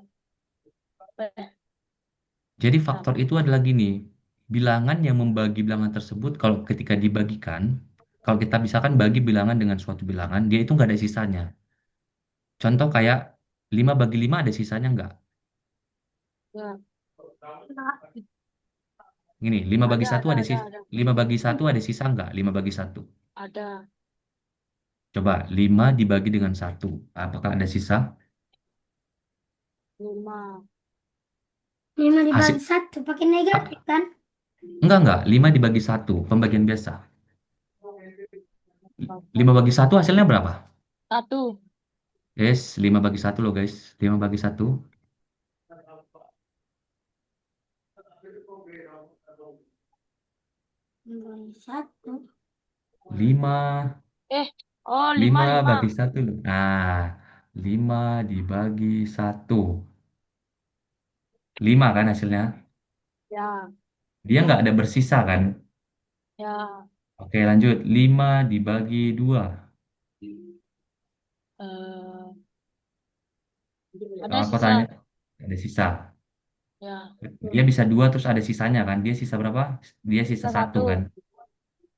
Jadi faktor itu adalah gini, bilangan yang membagi bilangan tersebut kalau ketika dibagikan, kalau kita misalkan bagi bilangan dengan suatu bilangan, dia itu nggak ada sisanya. Contoh kayak 5 bagi 5 ada sisanya nggak? ya. Gini, 5 bagi Ada, satu ada, ada ada, sisa, ada. 5 bagi satu ada sisa nggak? 5 bagi satu. Ada. Coba 5 dibagi dengan satu, apakah ada sisa? 5. 5 dibagi Hasil, 1 pakai negatif kan? enggak, 5 dibagi satu, pembagian biasa. 5 bagi satu hasilnya berapa? 1. Yes, 5 bagi satu loh guys, 5 bagi satu. Dibagi 1. 5 Eh, oh, 5, 5 5. bagi satu loh. Nah, 5 dibagi satu. 5 kan hasilnya. Ya, Dia nggak ada bersisa kan? ya. Oke lanjut. 5 dibagi 2. Eh, ada Kalau aku sisa. tanya, ada sisa. Ya, Dia bisa 2 terus ada sisanya kan? Dia sisa berapa? Dia sisa sisa satu 1. kan?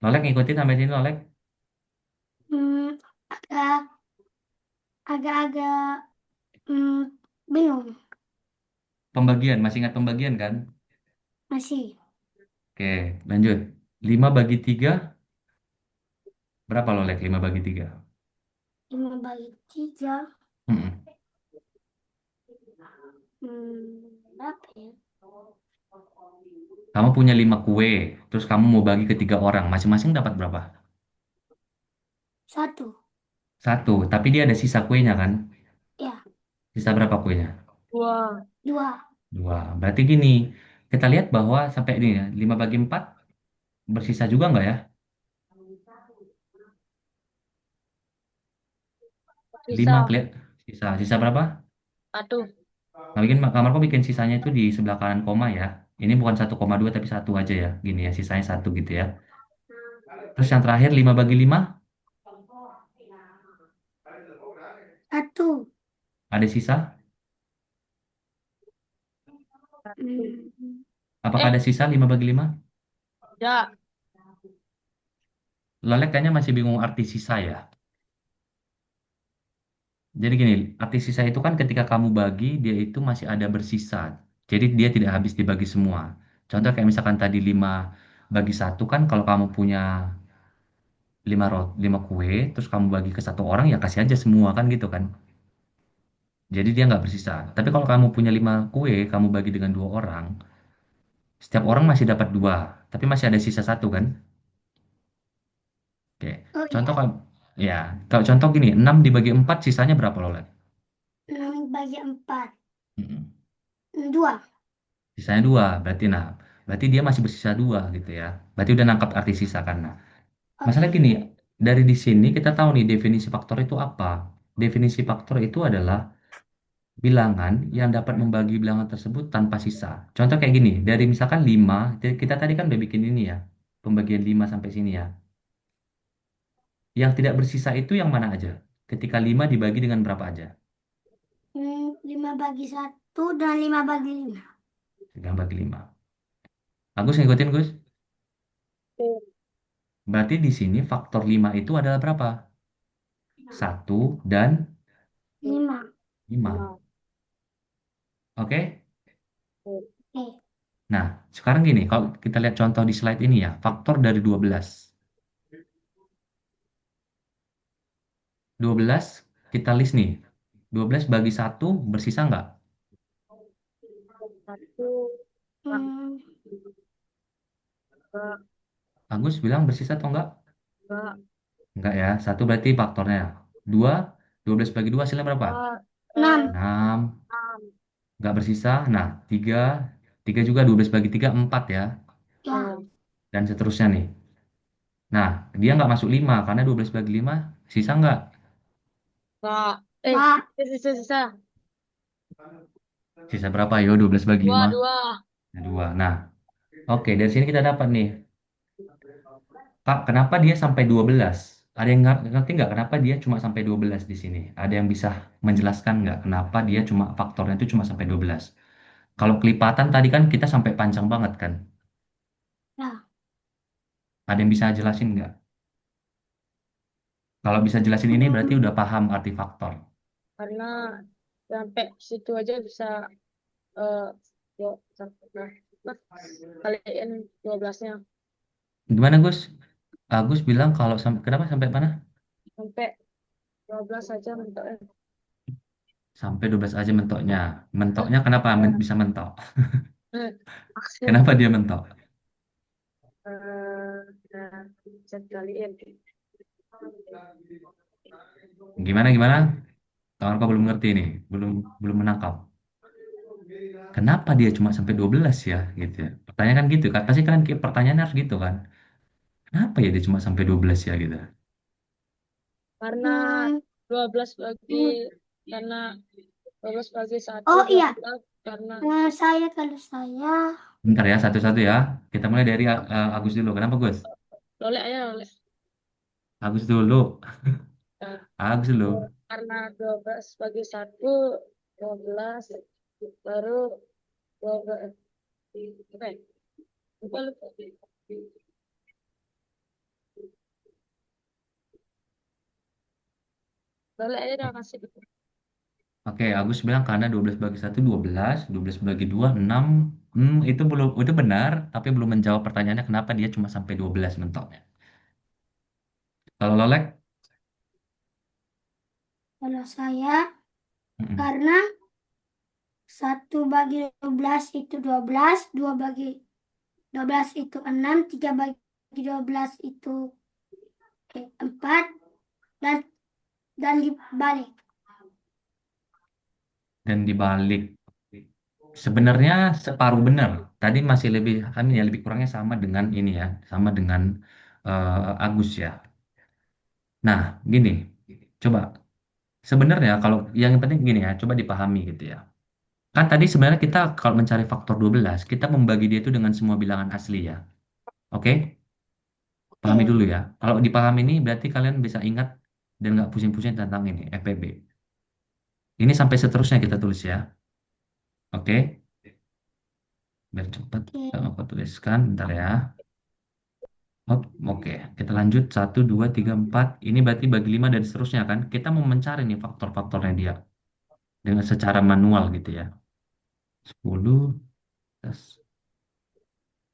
Lolek ngikutin sampai sini Lolek. Hmm, agak agak-agak bingung Pembagian, masih ingat pembagian kan? masih. Oke, lanjut. 5 bagi 3, berapa Lolek 5 bagi 3? 5 bagi 3. Mm-mm. Berapa ya? Kamu punya 5 kue, terus kamu mau bagi ke 3 orang, masing-masing dapat berapa? 1. Satu, tapi dia ada sisa kuenya kan? Ya, Sisa berapa kuenya? 2. 2. Dua. Berarti gini, kita lihat bahwa sampai ini ya, 5 bagi 4 bersisa juga nggak ya? Sisa 5 kelihat sisa. Sisa berapa? 1. Nah, bikin kamarku bikin sisanya itu di sebelah kanan koma ya. Ini bukan 1,2 tapi satu aja ya. Gini ya, sisanya satu gitu ya. Terus yang terakhir 5 bagi 5 1. ada sisa. Hmm, Apakah Eh, ada sisa 5 bagi 5? ya. Lolek kayaknya masih bingung arti sisa ya. Jadi gini, arti sisa itu kan ketika kamu bagi, dia itu masih ada bersisa. Jadi dia tidak habis dibagi semua. Contoh kayak misalkan tadi 5 bagi satu kan kalau kamu punya 5 kue, terus kamu bagi ke satu orang ya kasih aja semua kan gitu kan. Jadi dia nggak bersisa. Tapi kalau kamu punya 5 kue, kamu bagi dengan 2 orang, setiap orang masih dapat 2, tapi masih ada sisa satu kan. Oke, oh contoh iya. kalau ya, kalau contoh gini, 6 dibagi 4 sisanya berapa loh, Len? bagi 4. Mm-mm. 2. Sisanya 2. Berarti dia masih bersisa 2 gitu ya. Berarti udah nangkap arti sisa kan. Nah, Oke. masalah gini, dari di sini kita tahu nih definisi faktor itu apa. Definisi faktor itu adalah bilangan yang dapat membagi bilangan tersebut tanpa sisa. Contoh kayak gini, dari misalkan 5, kita tadi kan udah bikin ini ya, pembagian 5 sampai sini ya. Yang tidak bersisa itu yang mana aja? Ketika 5 dibagi dengan berapa aja? 5 bagi 1 dan 5 bagi 5. Dengan bagi 5. Agus ngikutin Gus? Berarti di sini faktor 5 itu adalah berapa? 1 dan 5. 5. Oke? Oke. Nah, sekarang gini, kalau kita lihat contoh di slide ini ya, faktor dari 12. 12 kita list nih. 12 bagi 1 bersisa nggak? 1, Hmm, 2, Agus bilang bersisa atau enggak? 2, Enggak ya, 1 berarti faktornya. 2, 12 bagi 2 hasilnya berapa? 6. 6, 6. enggak bersisa. Nah, 3, 3 juga 12 bagi 3, 4 ya. Ya. Dan seterusnya nih. Nah, dia nggak masuk 5, karena 12 bagi 5, sisa nggak? Enggak. Pak. Sisa. Sisa berapa yo, 12 bagi 2, 5? 2. 2. Nah, oke, dari sini kita dapat nih. Kak, kenapa dia sampai 12? Ada yang ngerti nggak kenapa dia cuma sampai 12 di sini? Ada yang bisa menjelaskan nggak kenapa dia cuma faktornya itu cuma sampai 12? Kalau kelipatan tadi kan kita sampai panjang banget kan? Ya. Ada yang bisa jelasin nggak? Kalau bisa jelasin ini berarti udah paham arti faktor. Karena sampai situ aja bisa eh dua, nah, kaliin 12-nya. Gimana Gus? Agus bilang kalau sampai kenapa sampai mana? Sampai 12 saja bentuknya. Sampai 12 aja mentoknya. Mentoknya kenapa bisa mentok? Maksudnya Kenapa dia mentok? nah, bisa kaliin. Gimana? Kawan kau belum ngerti nih, belum belum menangkap. Kenapa dia cuma sampai 12 ya gitu ya. Pertanyaan kan gitu kan. Pasti kan pertanyaannya harus gitu kan. Kenapa ya dia cuma sampai 12 ya gitu. Karena Hmm, 12 bagi hmm. karena 12 bagi 1 Oh iya. 12 karena Kalau saya. Bentar ya, satu-satu ya. Kita mulai dari Agus dulu. Kenapa Gus? lolek aja lolek. Agus dulu. Nah, Agus dulu. karena 12 bagi 1 12 baru 12 oke lupa lupa lolek aja udah kasih Oke, Agus bilang karena 12 bagi 1 12, 12 bagi 2 6. Itu belum itu benar, tapi belum menjawab pertanyaannya kenapa dia cuma sampai 12 mentoknya. Kalau Lolek, Kalau saya. mm-mm. Karena 1 bagi 12 itu 12. 2 bagi 12 itu 6. 3 bagi 12 itu 4. Dan, dan dibalik. Dan dibalik sebenarnya separuh benar. Tadi masih lebih, kami ya lebih kurangnya sama dengan ini ya, sama dengan Agus ya. Nah, gini, coba sebenarnya kalau yang penting gini ya, coba dipahami gitu ya. Kan tadi sebenarnya kita kalau mencari faktor 12 kita membagi dia itu dengan semua bilangan asli ya. Oke? Pahami Oke. dulu ya. Kalau dipahami ini berarti kalian bisa ingat dan nggak pusing-pusing tentang ini, FPB. Ini sampai seterusnya kita tulis ya. Oke? Biar cepat. Oke. Aku tuliskan, bentar ya. Oke, kita lanjut. 1, 2, 3, 4. Ini berarti bagi 5 dan seterusnya kan. Kita mau mencari nih faktor-faktornya dia. Dengan secara manual gitu ya. 10. Terus.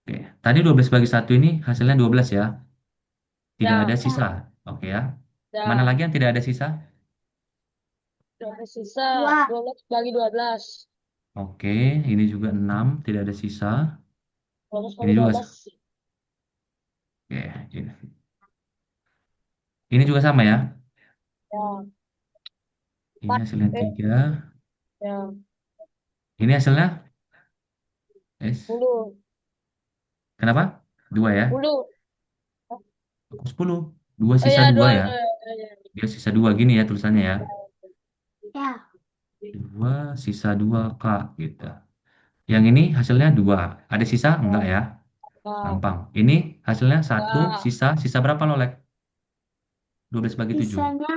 Oke, tadi 12 bagi 1 ini hasilnya 12 ya. Tidak ya ada Ya. sisa. Oke ya. Mana ya lagi yang tidak ada sisa? udah sisa 2. 12 bagi 12 Oke, ini juga 6. Tidak ada sisa. 12 Ini bagi juga. 12 Oke, ini juga sama ya. ya Ini 4 hasilnya 3. Ya. Ini hasilnya S. 10. Kenapa? Dua ya? 10. Kok 10? Dua Oh sisa ya, dua dua. ya? Ya. Dia sisa dua gini ya tulisannya ya. Ya. Dua sisa dua Kak gitu. Yang ini hasilnya dua. Ada sisa? Enggak Ya. ya? Ya. Gampang. Ini hasilnya satu Ya. sisa. Sisa berapa Lolek? 12 bagi 7. Sisanya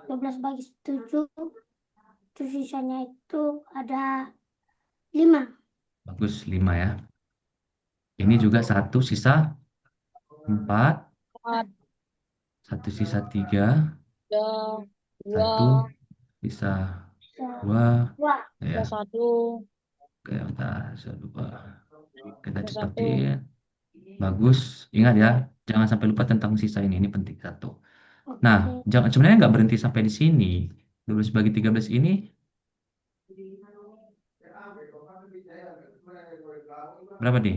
12 bagi 7. Terus sisanya itu ada 5. Bagus 5 ya. Ini juga satu sisa 4. 4. Satu sisa 3. Ya. Satu 2. sisa Ya. 2. Wah. Ya, Ya. 1. oke, bentar. Sisa 2. Kita Ya. 1. cepetin. Bagus. Ingat ya, jangan sampai lupa tentang sisa ini penting satu. Nah, Oke. jangan sebenarnya nggak berhenti sampai di sini. 12 bagi 13 ini berapa nih?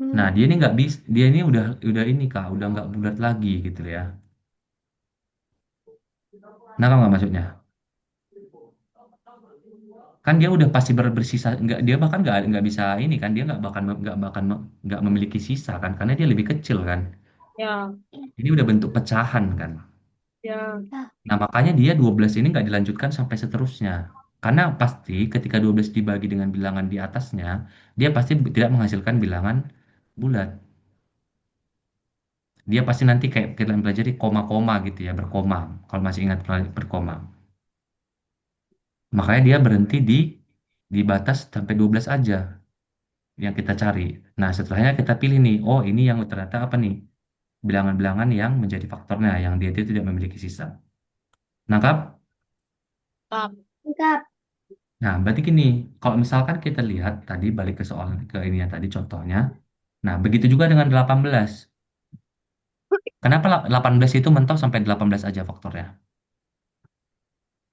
Nah, Hmm. dia ini nggak bisa, dia ini udah ini Kak, udah nggak bulat lagi gitu ya. Nah, nggak maksudnya? Kan dia udah pasti bersisa, nggak dia bahkan nggak bisa ini kan, dia nggak memiliki sisa kan, karena dia lebih kecil kan. Ya. Ini udah bentuk pecahan kan. Ya. Ya. Nah, makanya dia 12 ini nggak dilanjutkan sampai seterusnya. Karena pasti ketika 12 dibagi dengan bilangan di atasnya, dia pasti tidak menghasilkan bilangan bulat. Dia pasti nanti kayak kita pelajari koma-koma gitu ya, berkoma. Kalau masih ingat berkoma. Makanya dia berhenti di batas sampai 12 aja yang kita cari. Nah, setelahnya kita pilih nih, oh ini yang ternyata apa nih? Bilangan-bilangan yang menjadi faktornya, yang dia itu tidak memiliki sisa. Nangkap? Tap. Lengkap. Nah, berarti gini, kalau misalkan kita lihat tadi balik ke soal ke ini yang tadi contohnya. Nah, begitu juga dengan 18. Kenapa 18 itu mentok sampai 18 aja faktornya?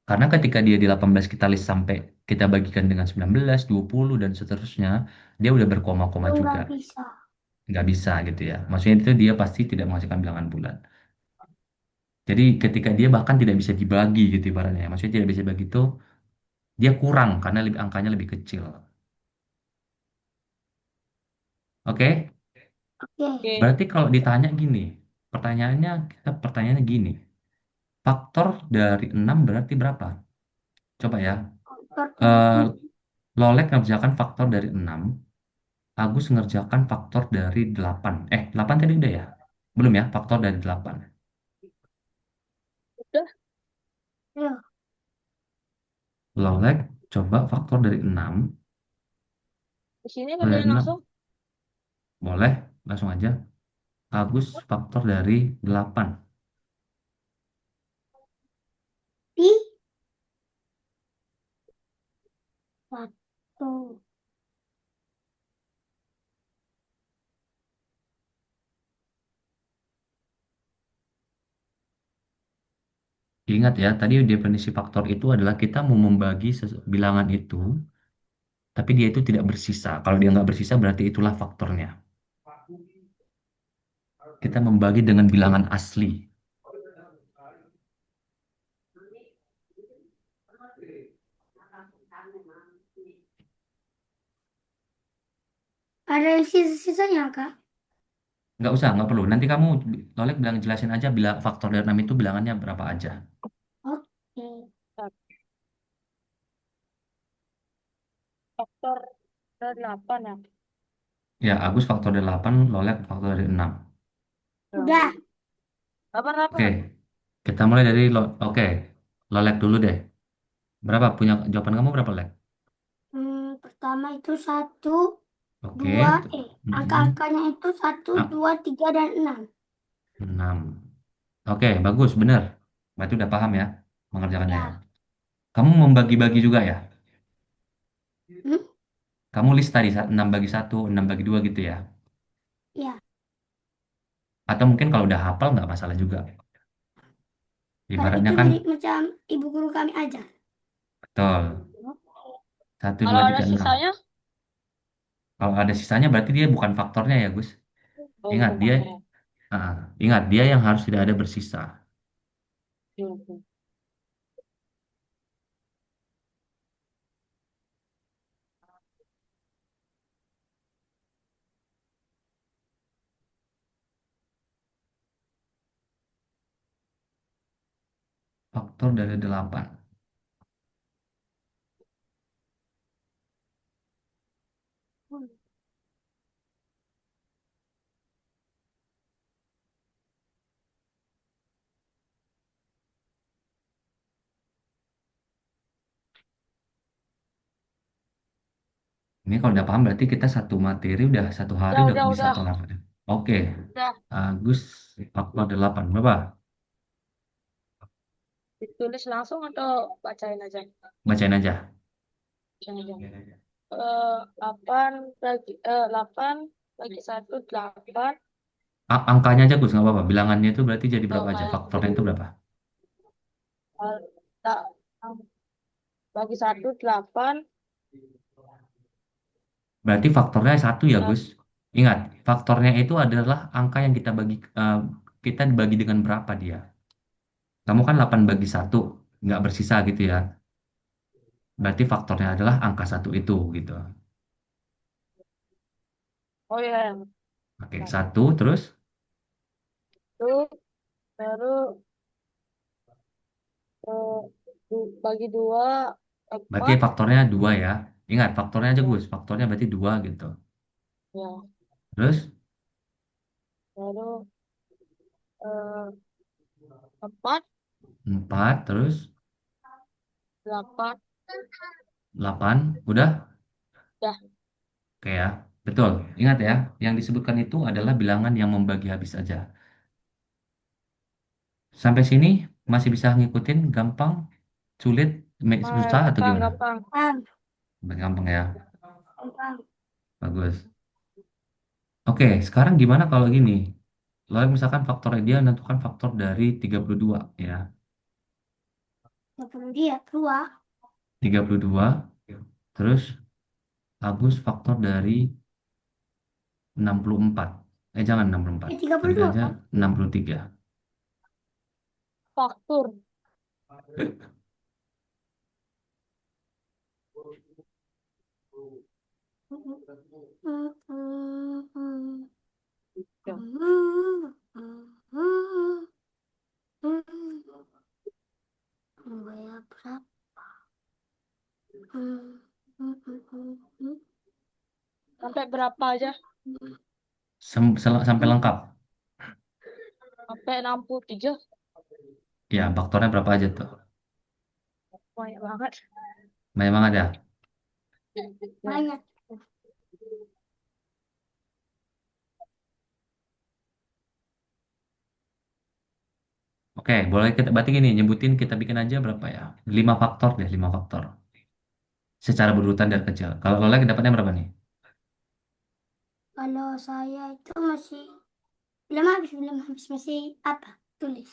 Karena ketika dia di 18 kita list sampai kita bagikan dengan 19, 20 dan seterusnya, dia udah berkoma-koma Itu juga. nggak bisa. Nggak bisa gitu ya. Maksudnya itu dia pasti tidak menghasilkan bilangan bulat. Jadi ketika dia bahkan tidak bisa dibagi gitu ibaratnya, ya. Maksudnya tidak bisa dibagi itu dia kurang karena angkanya lebih kecil. Oke? Oke. Oke. Berarti kalau ditanya gini, pertanyaannya gini. Faktor dari 6 berarti berapa? Coba ya. Faktor dari Eh, 6. Lolek ngerjakan faktor dari 6, Agus ngerjakan faktor dari 8. 8 tadi udah ya? Belum ya, faktor dari 8. Udah. Ya. Lolek coba faktor dari 6. Di sini Faktor dari kerjain 6. langsung. Boleh, langsung aja. Agus faktor dari 8. Pi. 1. Ingat ya, tadi definisi faktor itu adalah kita mau membagi bilangan itu, tapi dia itu tidak bersisa. Kalau dia nggak bersisa, berarti itulah faktornya. Kita membagi dengan bilangan asli. Ada yang sisa-sisanya, Kak? Nggak usah, nggak perlu. Nanti kamu, Lolek bilang jelasin aja bila faktor dari 6 itu bilangannya berapa aja. Oke. Tap. Faktor dari 8 ya. Ya, Agus faktor dari 8, Lolek faktor dari 6. Ya. Udah. 8 Oke, 8. kita mulai dari Oke, Lolek dulu deh. Berapa punya jawaban kamu berapa, Lek? Pertama itu 1, Oke, 2, mm-mm. angka-angkanya itu 1, Ah, 2, 3, dan 6. 6. Oke, bagus, benar. Berarti udah paham ya mengerjakannya ya. Ya. Kamu membagi-bagi juga ya? Hmm? Kamu list tadi 6 bagi 1, 6 bagi 2 gitu ya? Ya. Atau mungkin kalau udah hafal nggak masalah juga. Kalau Ibaratnya itu kan, mirip macam ibu guru kami ajar. betul. Satu, Kalau dua, ada tiga, enam. sisanya, Kalau ada sisanya berarti dia bukan faktornya ya, Gus. oh Ingat, bukan dia faktornya. Ah, ingat, dia yang harus tidak ada bersisa. Hmm. Faktor dari 8. Ini kalau udah paham berarti kita satu materi udah satu hari udah bisa Udah. kelar. Oke, Udah. Agus faktor 8 berapa? Ditulis langsung atau bacain aja? Bacain aja. Bacain aja. 8 bagi 8 bagi 1 8. Angkanya aja Gus, nggak apa-apa. Bilangannya itu berarti jadi berapa aja? Kayak Faktornya itu berapa? tak bagi 1 8. Berarti faktornya satu ya eh, Gus. Ingat, faktornya itu adalah angka yang kita bagi dengan berapa dia. Kamu kan 8 bagi satu, nggak bersisa gitu ya. Berarti faktornya adalah angka satu itu gitu. oh ya, Oke, satu terus itu baru eh, bagi 2 berarti 4 faktornya dua ya. Ingat, faktornya aja Gus. Faktornya berarti dua gitu. ya, Terus baru eh, 4 empat terus 8. 8 udah. Dah. Oke ya. Betul. Ingat ya, yang disebutkan itu adalah bilangan yang membagi habis aja. Sampai sini masih bisa ngikutin gampang, sulit, susah atau Gampang, gimana? gampang. Bang, Gampang ya. bang. Bagus. Oke, sekarang gimana kalau gini? Lalu misalkan faktornya dia menentukan faktor dari 32 ya. 20 dia keluar. 32 terus Agus faktor dari 64. Jangan 64. Tiga puluh Ganti dua aja kan? 63. Faktur. Ya. Bayar berapa? Sampai berapa aja? Sampai lengkap. Sampai 63. Ya, faktornya berapa aja tuh? Banyak banget. Banyak banget ya. Ya. Banyak. Oke, boleh kita berarti gini, nyebutin kita bikin aja berapa ya? 5 faktor deh, 5 faktor. Secara berurutan dari kecil. Kalau lo lagi dapatnya berapa nih? Kalau saya itu masih belum habis masih apa? Tulis.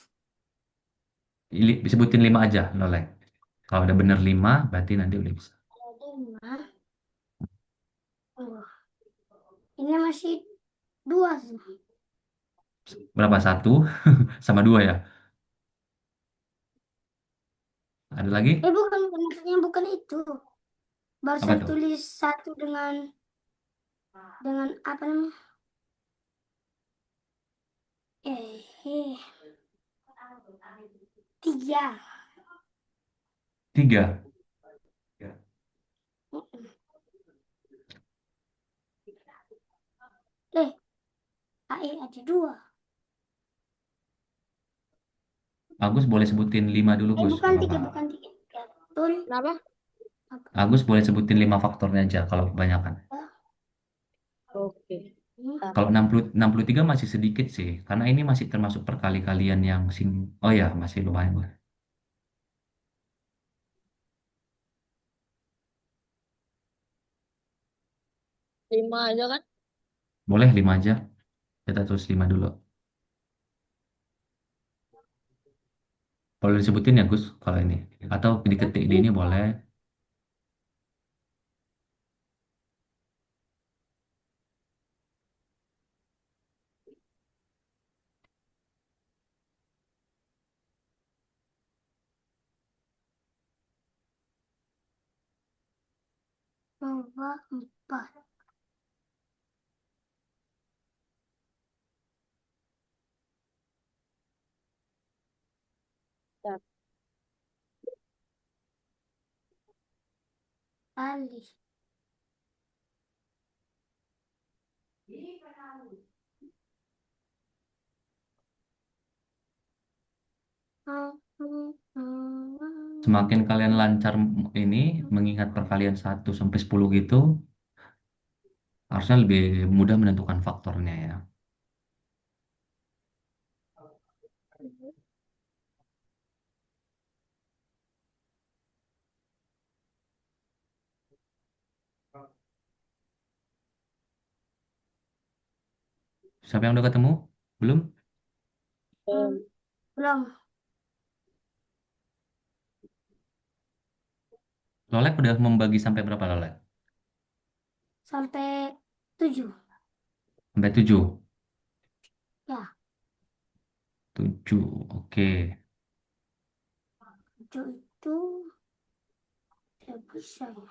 Disebutin 5 aja, Lolek. Kalau udah bener 5, berarti nanti udah bisa. Ada 5. Oh, ini masih 2 sih. Berapa? Satu sama dua ya? Ada lagi? Bukan maksudnya bukan itu. Apa Barusan tuh? tulis satu dengan apa namanya? Eh, 3. 3. Eh, ada 2. Agus boleh sebutin 5 dulu, Gus. Bukan Gak 3, apa-apa. bukan 3. Betul. Kenapa? Apa? Agus boleh sebutin 5 faktornya aja kalau kebanyakan. Oke. Kalau 63 masih sedikit sih, karena ini masih termasuk perkali-kalian yang Oh ya, masih lumayan lah. 5 aja kan? Boleh 5 aja. Kita terus 5 dulu. Boleh disebutin ya, Gus, kalau ini. Atau diketik di ini boleh. dua, empat. Ya. Kali. Semakin kalian lancar ini mengingat perkalian 1 sampai 10 gitu, harusnya lebih mudah menentukan faktornya ya. Siapa yang udah ketemu? Belum? Belum. Lolek udah membagi sampai berapa Lolek? Sampai 7. Sampai 7. Ya, 7. Oke. 7 itu tidak bisa ya.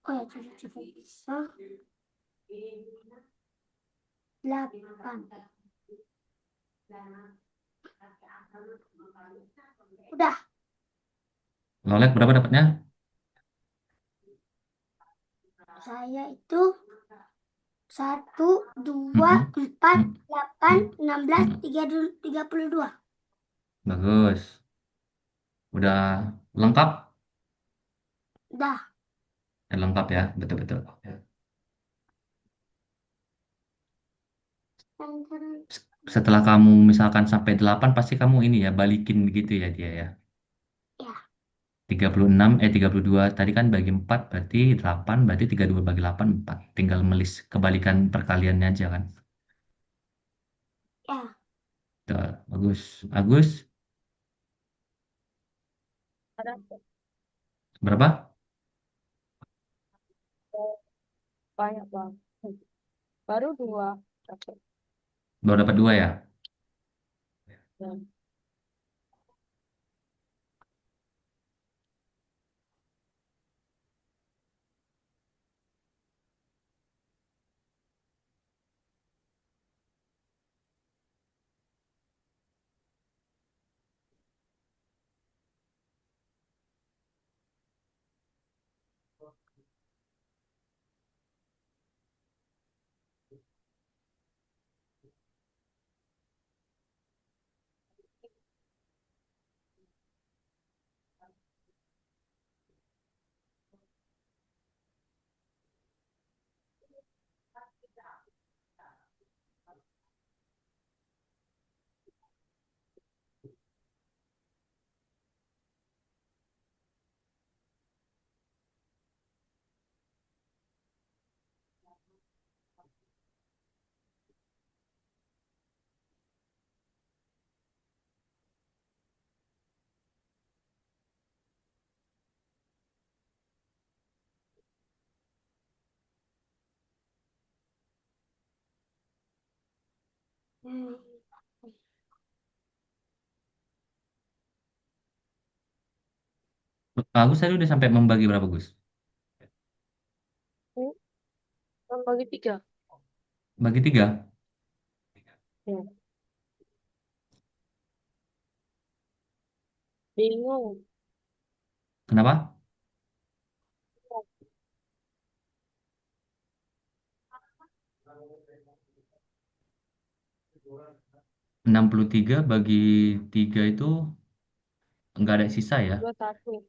Oh ya, 7 juga bisa. 8. Udah, Lolek berapa dapatnya? saya itu 1, 2, Mm-mm. 4, Mm, 8, mm, 16, mm. 32. Bagus. Udah lengkap? Udah. Lengkap ya, betul-betul. Setelah kamu misalkan sampai 8, pasti kamu ini ya, balikin begitu ya dia ya. Ya, 32. Tadi kan bagi 4, berarti 8, berarti 32 bagi 8, 4. Tinggal melis kebalikan perkaliannya aja kan. ya. Betul. Bagus. Agus, Ada berapa? banyak bang. Baru 2. Oke. Baru dapat 2 ya? Ya. Hmm. Agus tadi udah sampai membagi berapa, Gus? Bagi 3. Bagi 3. Ya. Bingung. Kenapa? 63 bagi 3 itu nggak ada sisa ya. 21.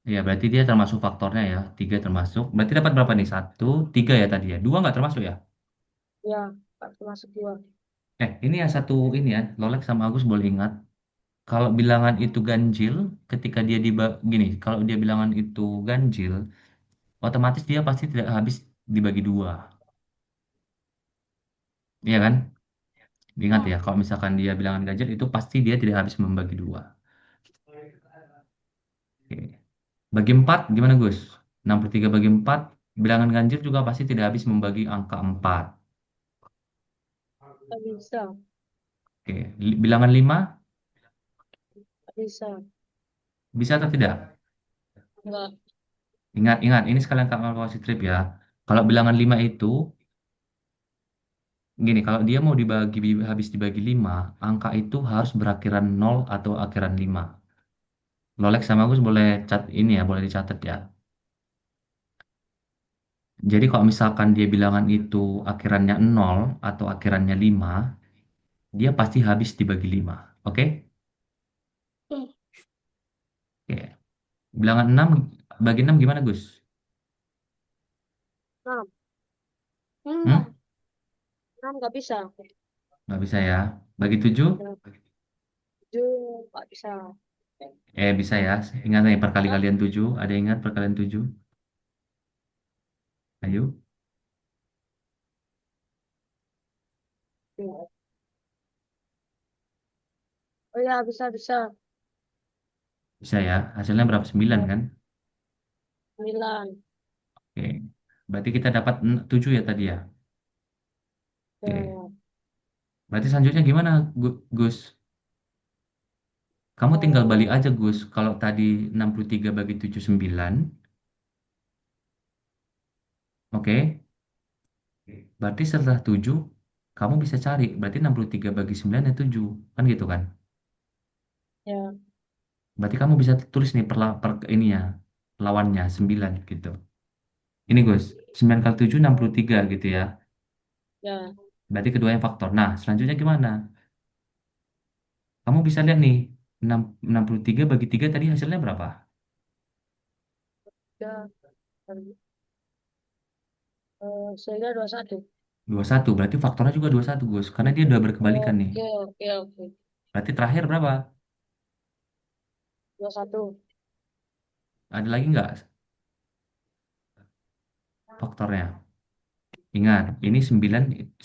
Ya, berarti dia termasuk faktornya ya. 3 termasuk. Berarti dapat berapa nih? 1, 3 ya tadi ya. 2 nggak termasuk ya? Ya, masuk 2. Ini ya satu ini ya. Lolek sama Agus boleh ingat. Kalau bilangan itu ganjil, ketika dia gini, kalau dia bilangan itu ganjil, otomatis dia pasti tidak habis dibagi 2. Iya kan? Ingat Ya, ya, kalau misalkan dia bilangan ganjil itu pasti dia tidak habis membagi 2. Oke. Bagi 4 gimana Gus? 63 bagi 4, bilangan ganjil juga pasti tidak habis membagi angka 4. Nggak bisa. Oke. Bilangan 5 Nggak bisa. bisa atau tidak? Nggak. Ingat, ini sekalian Kak mau kasih trip ya. Kalau bilangan 5 itu, gini, kalau dia mau dibagi, habis dibagi 5, angka itu harus berakhiran nol atau akhiran 5. Lolek sama Gus boleh cat ini ya, boleh dicatat ya. Jadi kalau misalkan dia bilangan itu akhirannya nol atau akhirannya 5, dia pasti habis dibagi 5. Oke? Oke. Oke. Bilangan 6 bagi 6 gimana Gus? Enam, Enggak. Hmm? enam nggak bisa. Nggak bisa ya. Bagi 7? Ya, tujuh nggak bisa. Bisa ya. Ingat nih Ya, perkali-kalian 7. Ada yang ingat perkalian 7? Ayo. tujuh. Oh ya, bisa bisa. Bisa ya. Hasilnya berapa? 9 Ya, kan? sembilan. Oke. Berarti kita dapat 7 ya tadi ya. Oke. Ya, Berarti selanjutnya gimana Gus? Kamu tinggal balik eh, aja Gus. Kalau tadi 63 bagi 7 9. Oke. Berarti setelah 7 kamu bisa cari. Berarti 63 bagi 9 ya 7. Kan gitu kan? ya, Berarti kamu bisa tulis nih ini ya. Lawannya 9 gitu. Ini Gus. 9 kali 7 63 gitu ya. ya. Berarti keduanya faktor. Nah, selanjutnya gimana? Kamu bisa lihat nih. 63 bagi 3 tadi hasilnya berapa? Ya, sehingga 21. 21. Berarti faktornya juga 21 Gus. Karena dia udah berkebalikan nih. Oke, oke, oke. Berarti terakhir berapa? 21. Ada lagi nggak faktornya? Ingat, ini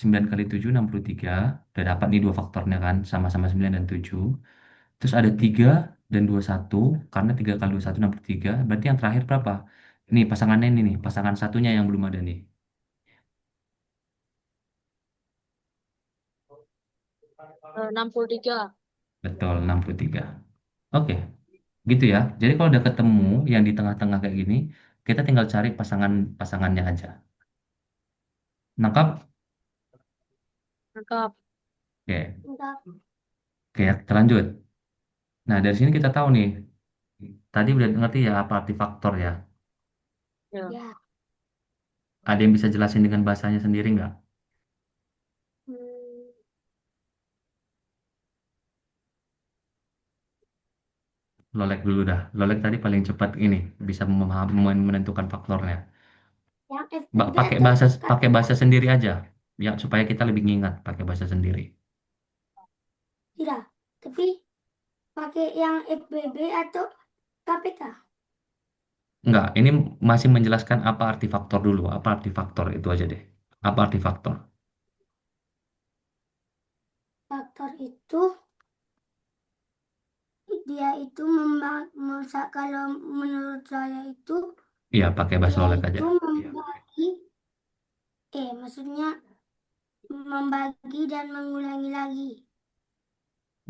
9 kali 7 63. Udah dapat nih dua faktornya kan, sama-sama 9 dan 7. Terus ada 3 dan 21, karena 3 kali 21 63. Berarti yang terakhir berapa? Ini pasangannya ini nih, pasangan satunya yang belum ada nih. 63. Betul, 63. Oke, gitu ya. Jadi kalau udah ketemu yang di tengah-tengah kayak gini, kita tinggal cari pasangannya aja. Nangkap? Lengkap. Oke, Enggak. oke, kita lanjut. Nah, dari sini kita tahu nih, tadi udah ngerti ya apa arti faktor ya. Ya. Ya. Ada yang bisa jelasin dengan bahasanya sendiri nggak? Hmm, Lolek dulu dah. Lolek tadi paling cepat ini bisa menentukan faktornya. Yang FBB Pakai atau bahasa KPK? sendiri aja, ya supaya kita lebih ngingat pakai bahasa sendiri. Tidak. Tapi pakai yang FBB atau KPK? Enggak, ini masih menjelaskan apa arti faktor dulu. Apa arti faktor itu aja deh. Apa arti faktor? Faktor itu dia itu kalau menurut saya itu Iya, pakai bahasa dia Lolek aja. itu membagi maksudnya membagi dan mengulangi lagi.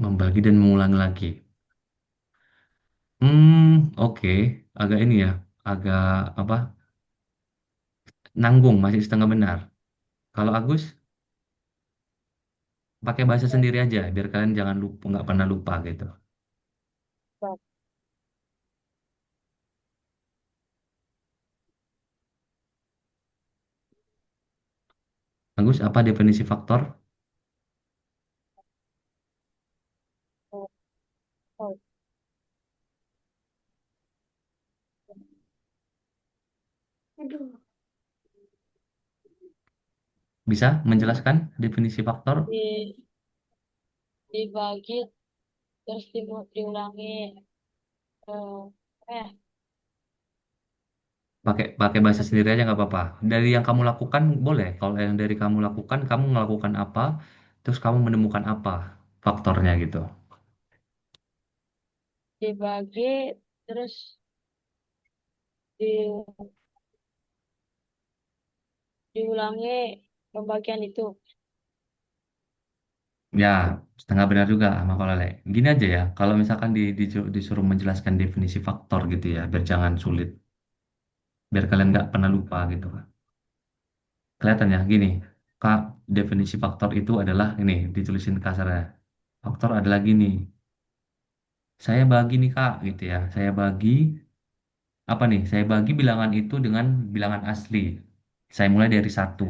Membagi dan mengulang lagi. Oke. Agak ini ya, agak apa? Nanggung, masih setengah benar. Kalau Agus, pakai bahasa sendiri aja, biar kalian jangan lupa, nggak pernah lupa gitu. Bab. Agus, apa definisi faktor? Oh, oh. Aduh, Bisa menjelaskan definisi faktor? Di, dibagi terus diulangi. Eh, eh, Pakai bahasa Tapi sendiri aja nggak apa-apa. Dari yang kamu lakukan boleh. Kalau yang dari kamu lakukan, kamu melakukan apa, terus kamu menemukan apa faktornya gitu. dibagi terus di, diulangi pembagian itu. Ya, setengah benar juga sama kalau Lek. Gini aja ya, kalau misalkan disuruh menjelaskan definisi faktor gitu ya, biar jangan sulit. Biar kalian nggak pernah lupa gitu kan. Kelihatan ya, gini. Kak, definisi faktor itu adalah ini, ditulisin kasarnya. Faktor adalah gini. Saya bagi nih Kak, gitu ya. Saya bagi, apa nih? Saya bagi bilangan itu dengan bilangan asli. Saya mulai dari satu.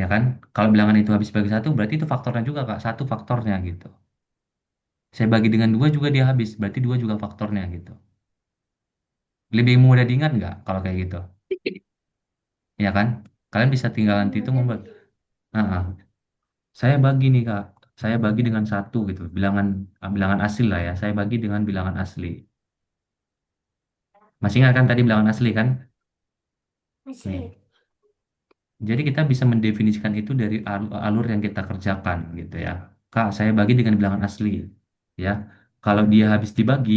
Ya kan? Kalau bilangan itu habis bagi satu, berarti itu faktornya juga Kak. Satu faktornya gitu. Saya bagi dengan dua juga dia habis. Berarti dua juga faktornya gitu. Lebih mudah diingat nggak kalau kayak gitu? Ya kan? Kalian bisa tinggal nanti itu membuat. Ah, ah. Saya bagi nih Kak. Saya bagi dengan satu gitu. Bilangan asli lah ya. Saya bagi dengan bilangan asli. Masih ingat kan tadi bilangan asli kan? Masih. Nih. Jadi kita bisa mendefinisikan itu dari alur yang kita kerjakan gitu ya. Kak, saya bagi dengan bilangan asli. Ya. Kalau dia habis dibagi,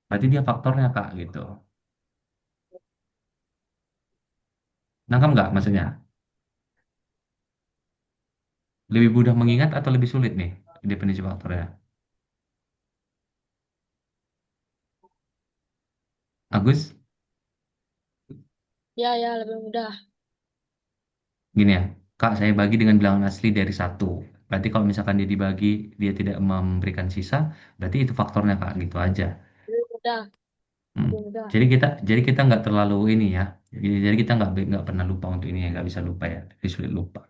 berarti dia faktornya Kak gitu. Nangkap nggak maksudnya? Lebih mudah mengingat atau lebih sulit nih definisi faktornya? Agus, Ya, ya, lebih mudah. gini ya. Kak, saya bagi dengan bilangan asli dari satu. Berarti kalau misalkan dia dibagi, dia tidak memberikan sisa, berarti itu faktornya Kak, gitu aja. Lebih mudah. Hmm. Lebih mudah. Jadi kita nggak terlalu ini ya. Jadi kita nggak pernah lupa untuk ini ya, nggak bisa lupa ya. Jadi sulit lupa.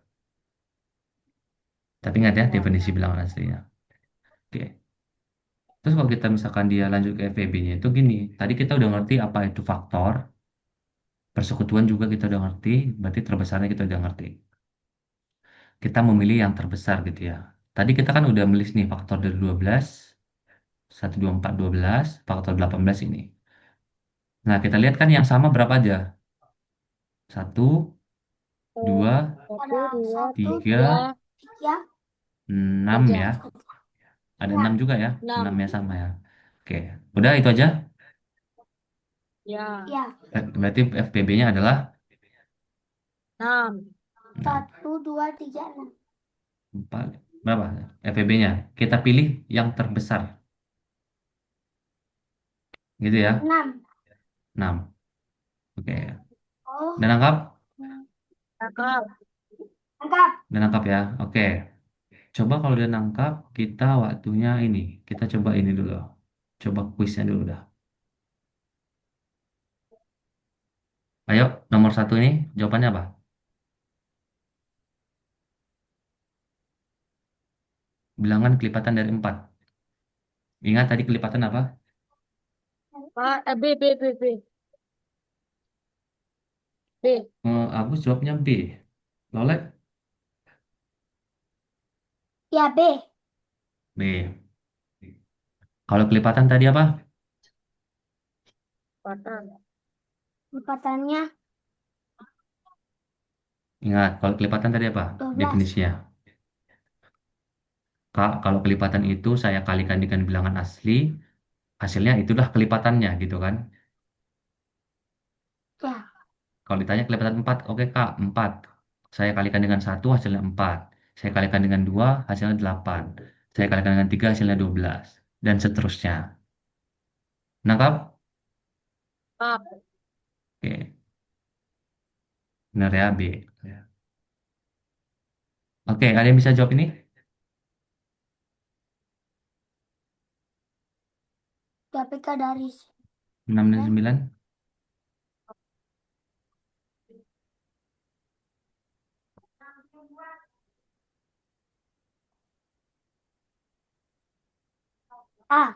Tapi ingat ya definisi bilangan aslinya. Oke. Terus kalau kita misalkan dia lanjut ke FEB-nya itu gini. Tadi kita udah ngerti apa itu faktor. Persekutuan juga kita udah ngerti. Berarti terbesarnya kita udah ngerti. Kita memilih yang terbesar gitu ya. Tadi kita kan udah melis nih faktor dari 12, 1, 2, 4, 12, faktor 18 ini. Nah, kita lihat kan yang sama berapa aja? Satu, Eh, dua, Satu, Ada dua, satu, tiga, tiga, tiga, 6 tiga, ya. Ada ya, 6 juga ya. 6 enam. ya sama ya. Oke. Udah itu aja. Ya, ya. Berarti FPB-nya adalah enam. 6. 1, 2, 3, 6. 4. Berapa? FPB-nya. Kita pilih yang terbesar. Gitu ya. 6. 6. Oke. Oh, Dan nangkap? Cakep. angkat. Dan nangkap ya. Oke. Coba kalau udah nangkap, kita waktunya ini. Kita coba ini dulu. Coba kuisnya dulu dah. Ayo, nomor satu ini jawabannya apa? Bilangan kelipatan dari 4. Ingat tadi kelipatan apa? B, B, B, B. B. Agus jawabnya B. Lolek? Ya, B. B. Kalau kelipatan tadi apa? Patang. Lipatannya Ingat, kalau kelipatan tadi apa? 12. Definisinya. Kak, kalau kelipatan itu saya kalikan dengan bilangan asli, hasilnya itulah kelipatannya gitu kan. Ya, Kalau ditanya kelipatan 4, oke Kak, 4. Saya kalikan dengan satu hasilnya 4. Saya kalikan dengan 2 hasilnya 8. Saya kalikan dengan 3 hasilnya 12. Dan seterusnya. Nangkap? Up. Oke, benar ya B. Ya. Oke, ada yang bisa jawab ini? KPK dari 6 dan 9. 9? A.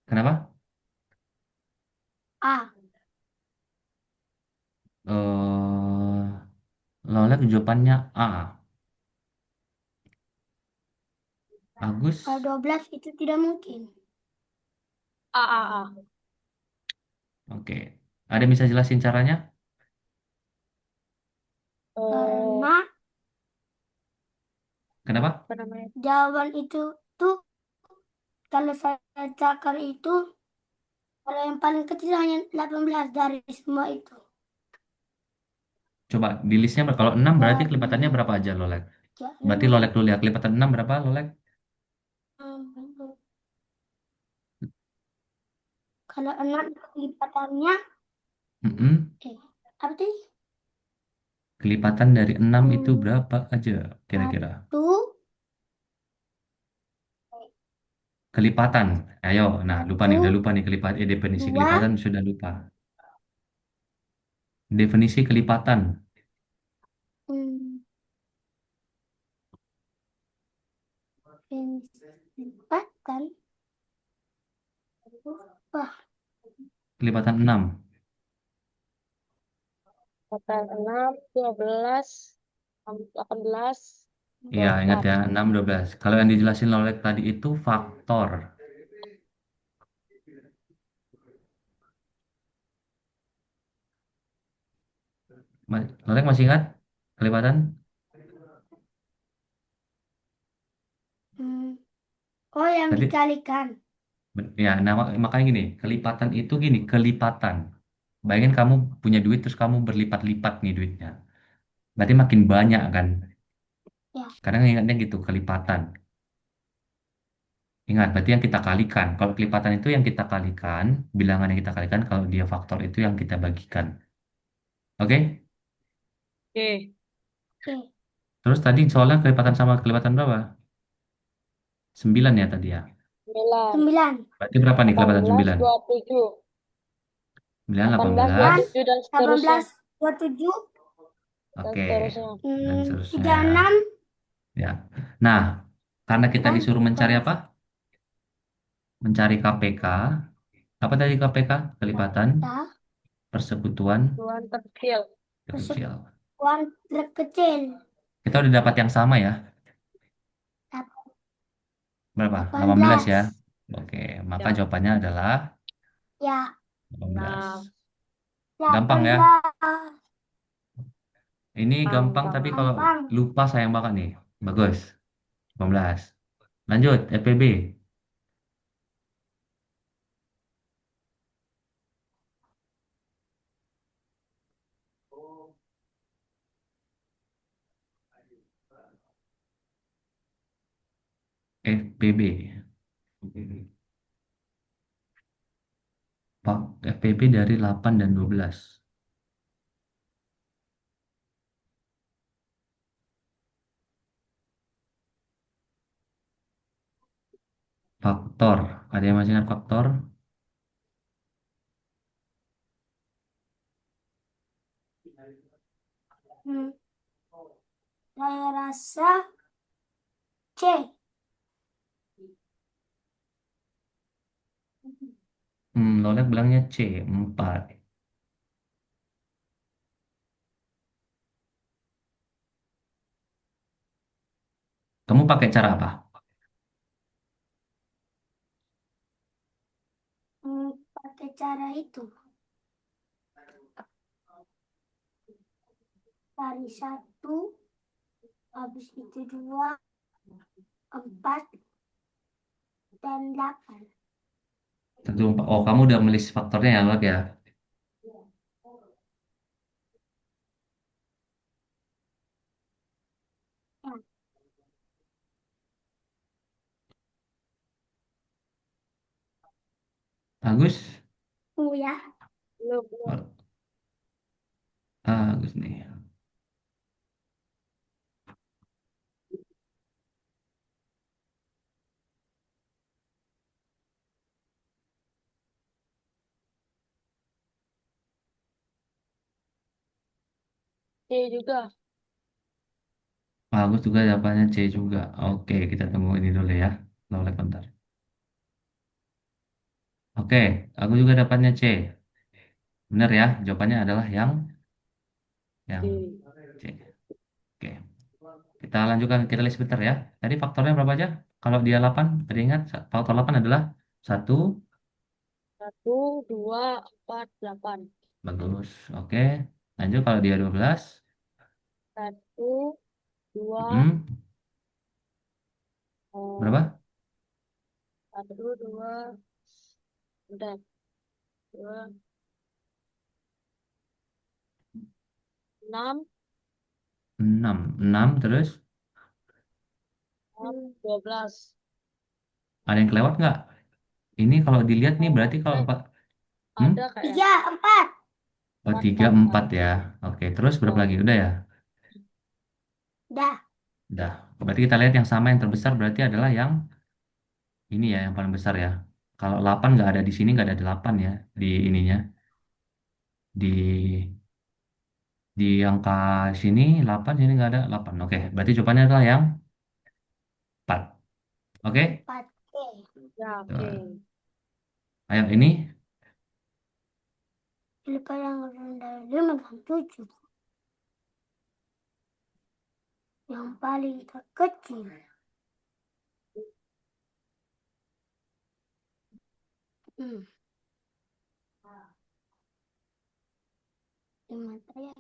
Kenapa? A. Eh, Lolek jawabannya A. Agus? Kalau 12 itu tidak mungkin. A, A, A. Oke. Ada yang bisa jelasin caranya? Karena Kenapa? Apa namanya? jawaban itu tuh kalau saya cakar itu kalau yang paling kecil hanya 18 dari semua itu. Coba di listnya kalau 6 berarti Dari kelipatannya berapa aja Lolek? ya, Berarti Lolek dulu ya. Kelipatan 6 berapa Lolek? Kalau 6 itu kelipatannya, Mm-mm. apa sih? Kelipatan dari 6 itu Hmm, berapa aja kira-kira? 1, Kelipatan. Ayo, nah lupa nih, 1, udah lupa nih definisi 2, kelipatan sudah lupa. Definisi kelipatan. hmm, 4 kan? Wah, Kelipatan 6. Total 6, 12, 18, Iya, ingat 24. ya, 6, 12. Kalau yang dijelasin Lolek tadi itu faktor. Lolek masih ingat kelipatan? hmm. Oh, yang Tadi, dikalikan. ya, nah, makanya gini, kelipatan itu gini, kelipatan. Bayangin kamu punya duit terus kamu berlipat-lipat nih duitnya. Berarti makin banyak kan? Ya, Kadang ingatnya gitu, kelipatan. Ingat, berarti yang kita kalikan. Kalau kelipatan itu yang kita kalikan, bilangan yang kita kalikan, kalau dia faktor itu yang kita bagikan. Oke? Oke, oke. Terus tadi soalnya kelipatan sama kelipatan berapa? 9 ya tadi ya. 9, 9, Berarti berapa nih kelipatan 18, 9? 27, 9, 18, 18. 18, 27, dan seterusnya. 18, 27, Dan Oke. seterusnya. Dan seterusnya. 36, Ya. Nah, karena kita dan disuruh mencari apa? seterusnya. Mencari KPK. Apa tadi KPK? Kelipatan, Kita persekutuan, Tuan terkecil. kecil. persekutuan terkecil. Kita udah dapat yang sama ya. Berapa? 18 18. ya. Oke, maka Ya. jawabannya adalah Ya, 18. Nah, Gampang ya. 18. Ini gampang gampang. tapi kalau Gampang. lupa sayang banget nih. Bagus. 18. Lanjut, FPB. FPB. Pak, FPB dari 8 dan 12. Faktor. Ada yang masih ingat faktor? Hmm, saya rasa C. Lolek bilangnya C, 4. Kamu pakai cara apa? Pakai cara itu. Dari 1, habis itu 2, 4, dan 8. Tentu, oh, kamu udah melis faktornya ya, Lolek ya? Ya. Bagus. Ya. Belum. Bagus nih. C juga. Bagus juga jawabannya C juga. Oke, kita tunggu ini dulu ya. Lolek bentar. Oke, aku juga dapatnya C. Benar ya, jawabannya adalah yang C. C. Oke, kita lanjutkan, kita lihat sebentar ya. Tadi faktornya berapa aja? Kalau dia 8, tadi ingat faktor 8 adalah 1. 1, 2, 4, 8. Bagus. Oke, lanjut kalau dia 12. 1, 2, Mm-mm. Berapa? 1, 2, bentar. 2, 6, 6. 6 terus. 6, 12. Ada yang kelewat nggak? Ini kalau dilihat nih Oh, berarti kalau eh, Hmm? Ada kayak 3, 4. Oh, empat, 3, empat, 4 ya. Oke, terus berapa lagi? Udah ya? Dah. Udah. Berarti kita lihat yang sama yang terbesar berarti adalah yang ini ya, yang paling besar ya. Kalau 8 nggak ada di sini, nggak ada 8 ya di ininya. Di di angka sini 8, sini nggak ada 8. Oke, berarti jawabannya adalah yang 4. Oke? 4. ya oke. Tuh. Ayo ini Lupa yang rendah 5 dan 7. Yang paling terkecil. Hmm. 5 terakhir.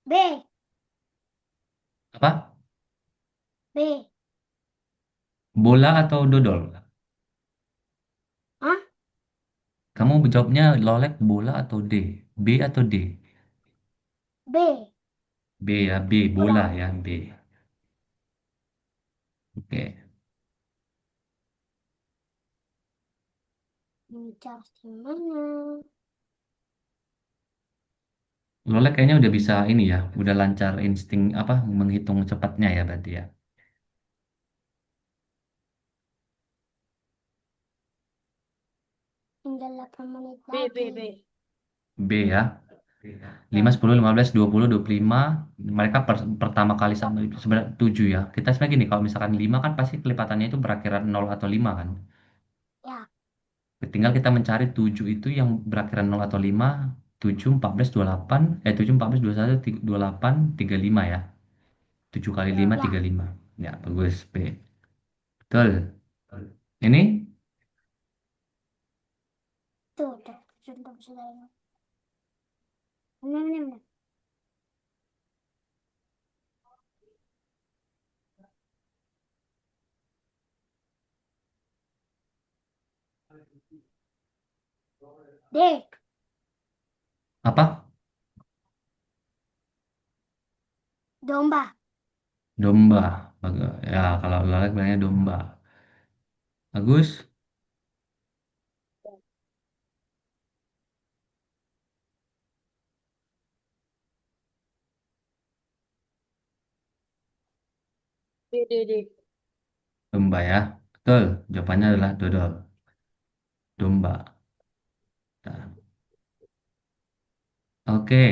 B. apa? B. Bola atau dodol? Hah? Kamu jawabnya lolek bola atau D? B atau D? B. B ya, B bola Bola. ya, B. Oke. Charles di mana? Lolek kayaknya udah bisa ini ya, udah lancar insting apa menghitung cepatnya ya berarti ya. Tinggal 8 menit B, B, lagi. B. B ya. 5, 10, 15, 20, 25. Mereka pertama kali sama sebenarnya 7 ya. Kita sebenarnya gini, kalau misalkan 5 kan pasti kelipatannya itu berakhiran 0 atau 5 kan. Ya. Tinggal kita mencari 7 itu yang berakhiran 0 atau 5. 7, 14, 28. 7, 14, 21, 28, 35 ya. 7 kali 5, Ya. Ya. 35. Ya, bagus. B. Betul. Ini Tuh, udah. Sudah bisa lagi. Ini. D. apa? Domba. Domba. Ya, kalau lelek bilangnya domba. Bagus. D, D, D. Domba ya. Betul. Jawabannya adalah dodol. Domba. Nah, oke.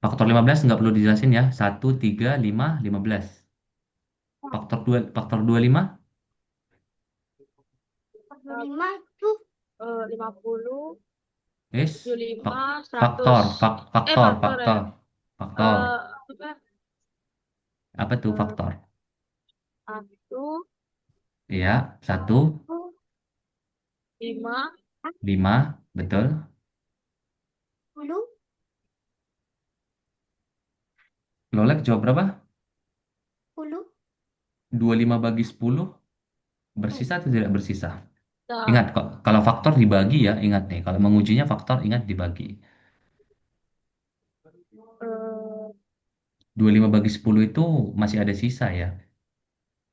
Faktor 15 nggak perlu dijelasin ya. 1, 3, 5, 15. Faktor 25. 45 itu 50, Yes. Fak- 75, 100. faktor, faktor, Faktor ya. faktor, faktor. Apa? Apa tuh Eh, faktor? 1, Iya, 1, 5, 5, betul. 10. Lolek jawab berapa? 10. 25 bagi 10 bersisa atau tidak bersisa? tak. Ingat kok, kalau faktor dibagi ya, ingat nih. Kalau mengujinya faktor, ingat dibagi. Eh, 25 bagi 10 itu masih ada sisa ya.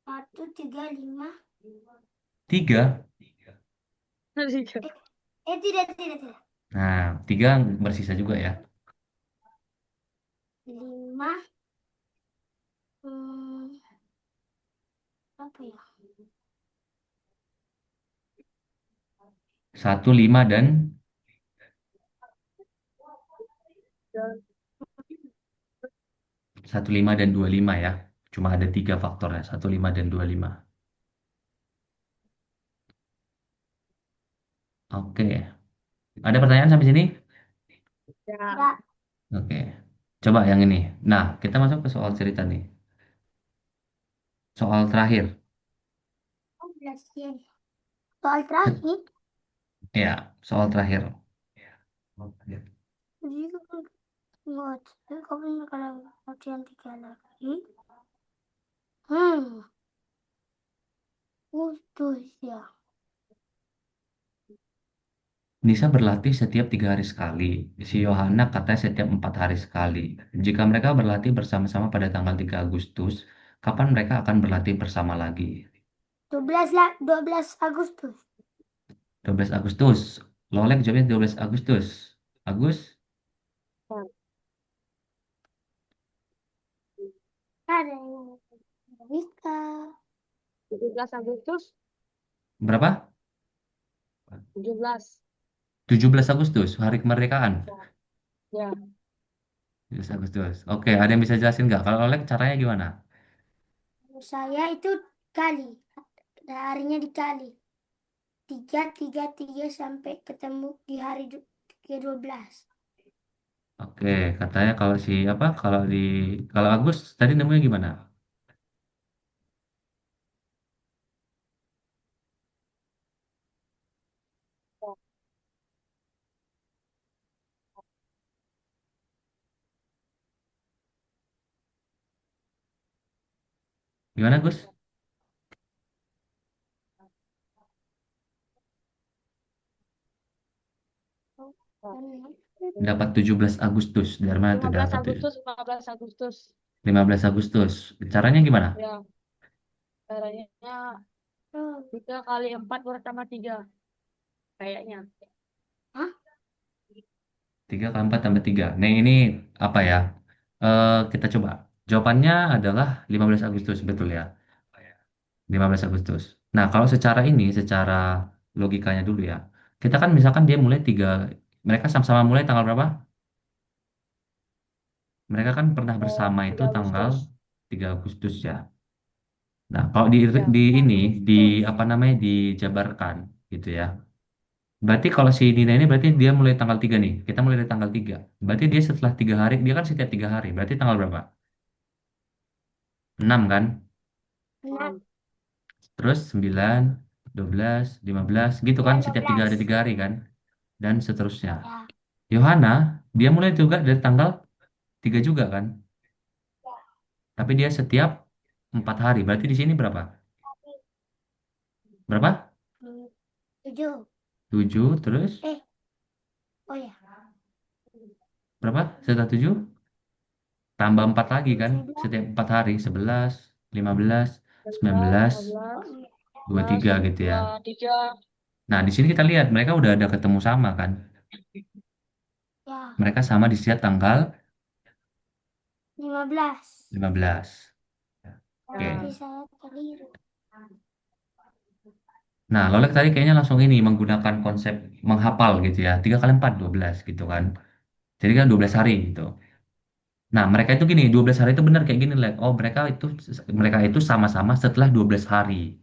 1, 3, 5. 3. tiga. Tidak. Nah, 3 bersisa juga ya. 5. Hmm, apa ya? 1, 5, dan Dan 1, 5, dan 25 ya. Cuma ada 3 faktornya, 1, 5, dan 25. Oke. Ada pertanyaan sampai sini? ya. Enggak. Oke. Coba yang ini. Nah, kita masuk ke soal cerita nih. Soal terakhir. Oh, belajar. Soal terakhir. Ya, soal terakhir. Jadi buat kamu kalau latihan 3 lagi. Hmm, khusus ya. Nisa berlatih setiap 3 hari sekali. Si Yohana katanya setiap 4 hari sekali. Jika mereka berlatih bersama-sama pada tanggal 3 Agustus, kapan mereka akan berlatih bersama lagi? 12 lah, 12 Agustus. 12 Agustus. Lolek jawabnya 12 Agustus. Agus, Ada yang bisa. 17 Agustus. berapa? 17. 17 Agustus, hari kemerdekaan. Ya. 17 Agustus. Oke, ada yang bisa jelasin nggak? Kalau Lolek caranya gimana? Menurut saya itu kali. Harinya dikali. 3, 3, 3 sampai ketemu di hari ke-12. Oke, katanya kalau si apa? Kalau Agus tadi nemunya gimana? Gimana Gus? Dapat 17 Agustus. Dari mana tuh 15 dapat tuh? Agustus, 15 Agustus. 15 Agustus. Caranya gimana? Ya, caranya Oh, 3 kali 4 bersama 3. Kayaknya. hah? 3 kali 4 tambah 3. Nah, ini apa ya? Kita coba. Jawabannya adalah 15 Agustus, betul ya? 15 Agustus. Nah, kalau secara logikanya dulu ya. Kita kan misalkan dia mulai mereka sama-sama mulai tanggal berapa? Mereka kan pernah bersama itu 3 tanggal Agustus. 3 Agustus ya. Nah, kalau Ya. di ini di Agustus. apa namanya dijabarkan gitu ya. Berarti kalau si Dina ini berarti dia mulai tanggal 3 nih. Kita mulai dari tanggal 3. Berarti dia setelah 3 hari, dia kan setiap 3 hari. Berarti tanggal berapa? 6 kan? 6, Terus 9, 12, 15 gitu kan setiap 3 hari 12. 3 hari kan? Dan seterusnya. Ya. Yohana, dia mulai juga dari tanggal 3 juga kan? Tapi dia setiap 4 hari. Berarti di sini berapa? Berapa? 7. 7 terus Eh, oh ya. berapa? Setelah 7 tambah 4 lagi kan? 11. Setiap 4 hari 11, 15, 11, 19, 12, dua tiga 12, gitu ya. 23. Nah, di sini kita lihat mereka udah ada ketemu sama kan? Ya. Mereka sama di setiap tanggal 15. 15. Berarti Oke. saya keliru. Nah, Lolek tadi kayaknya langsung ini menggunakan konsep menghafal gitu ya. 3 kali 4, 12 gitu kan. Jadi kan 12 hari gitu. Nah, mereka itu gini, 12 hari itu benar kayak gini, Lek. Oh, mereka itu sama-sama setelah 12 hari.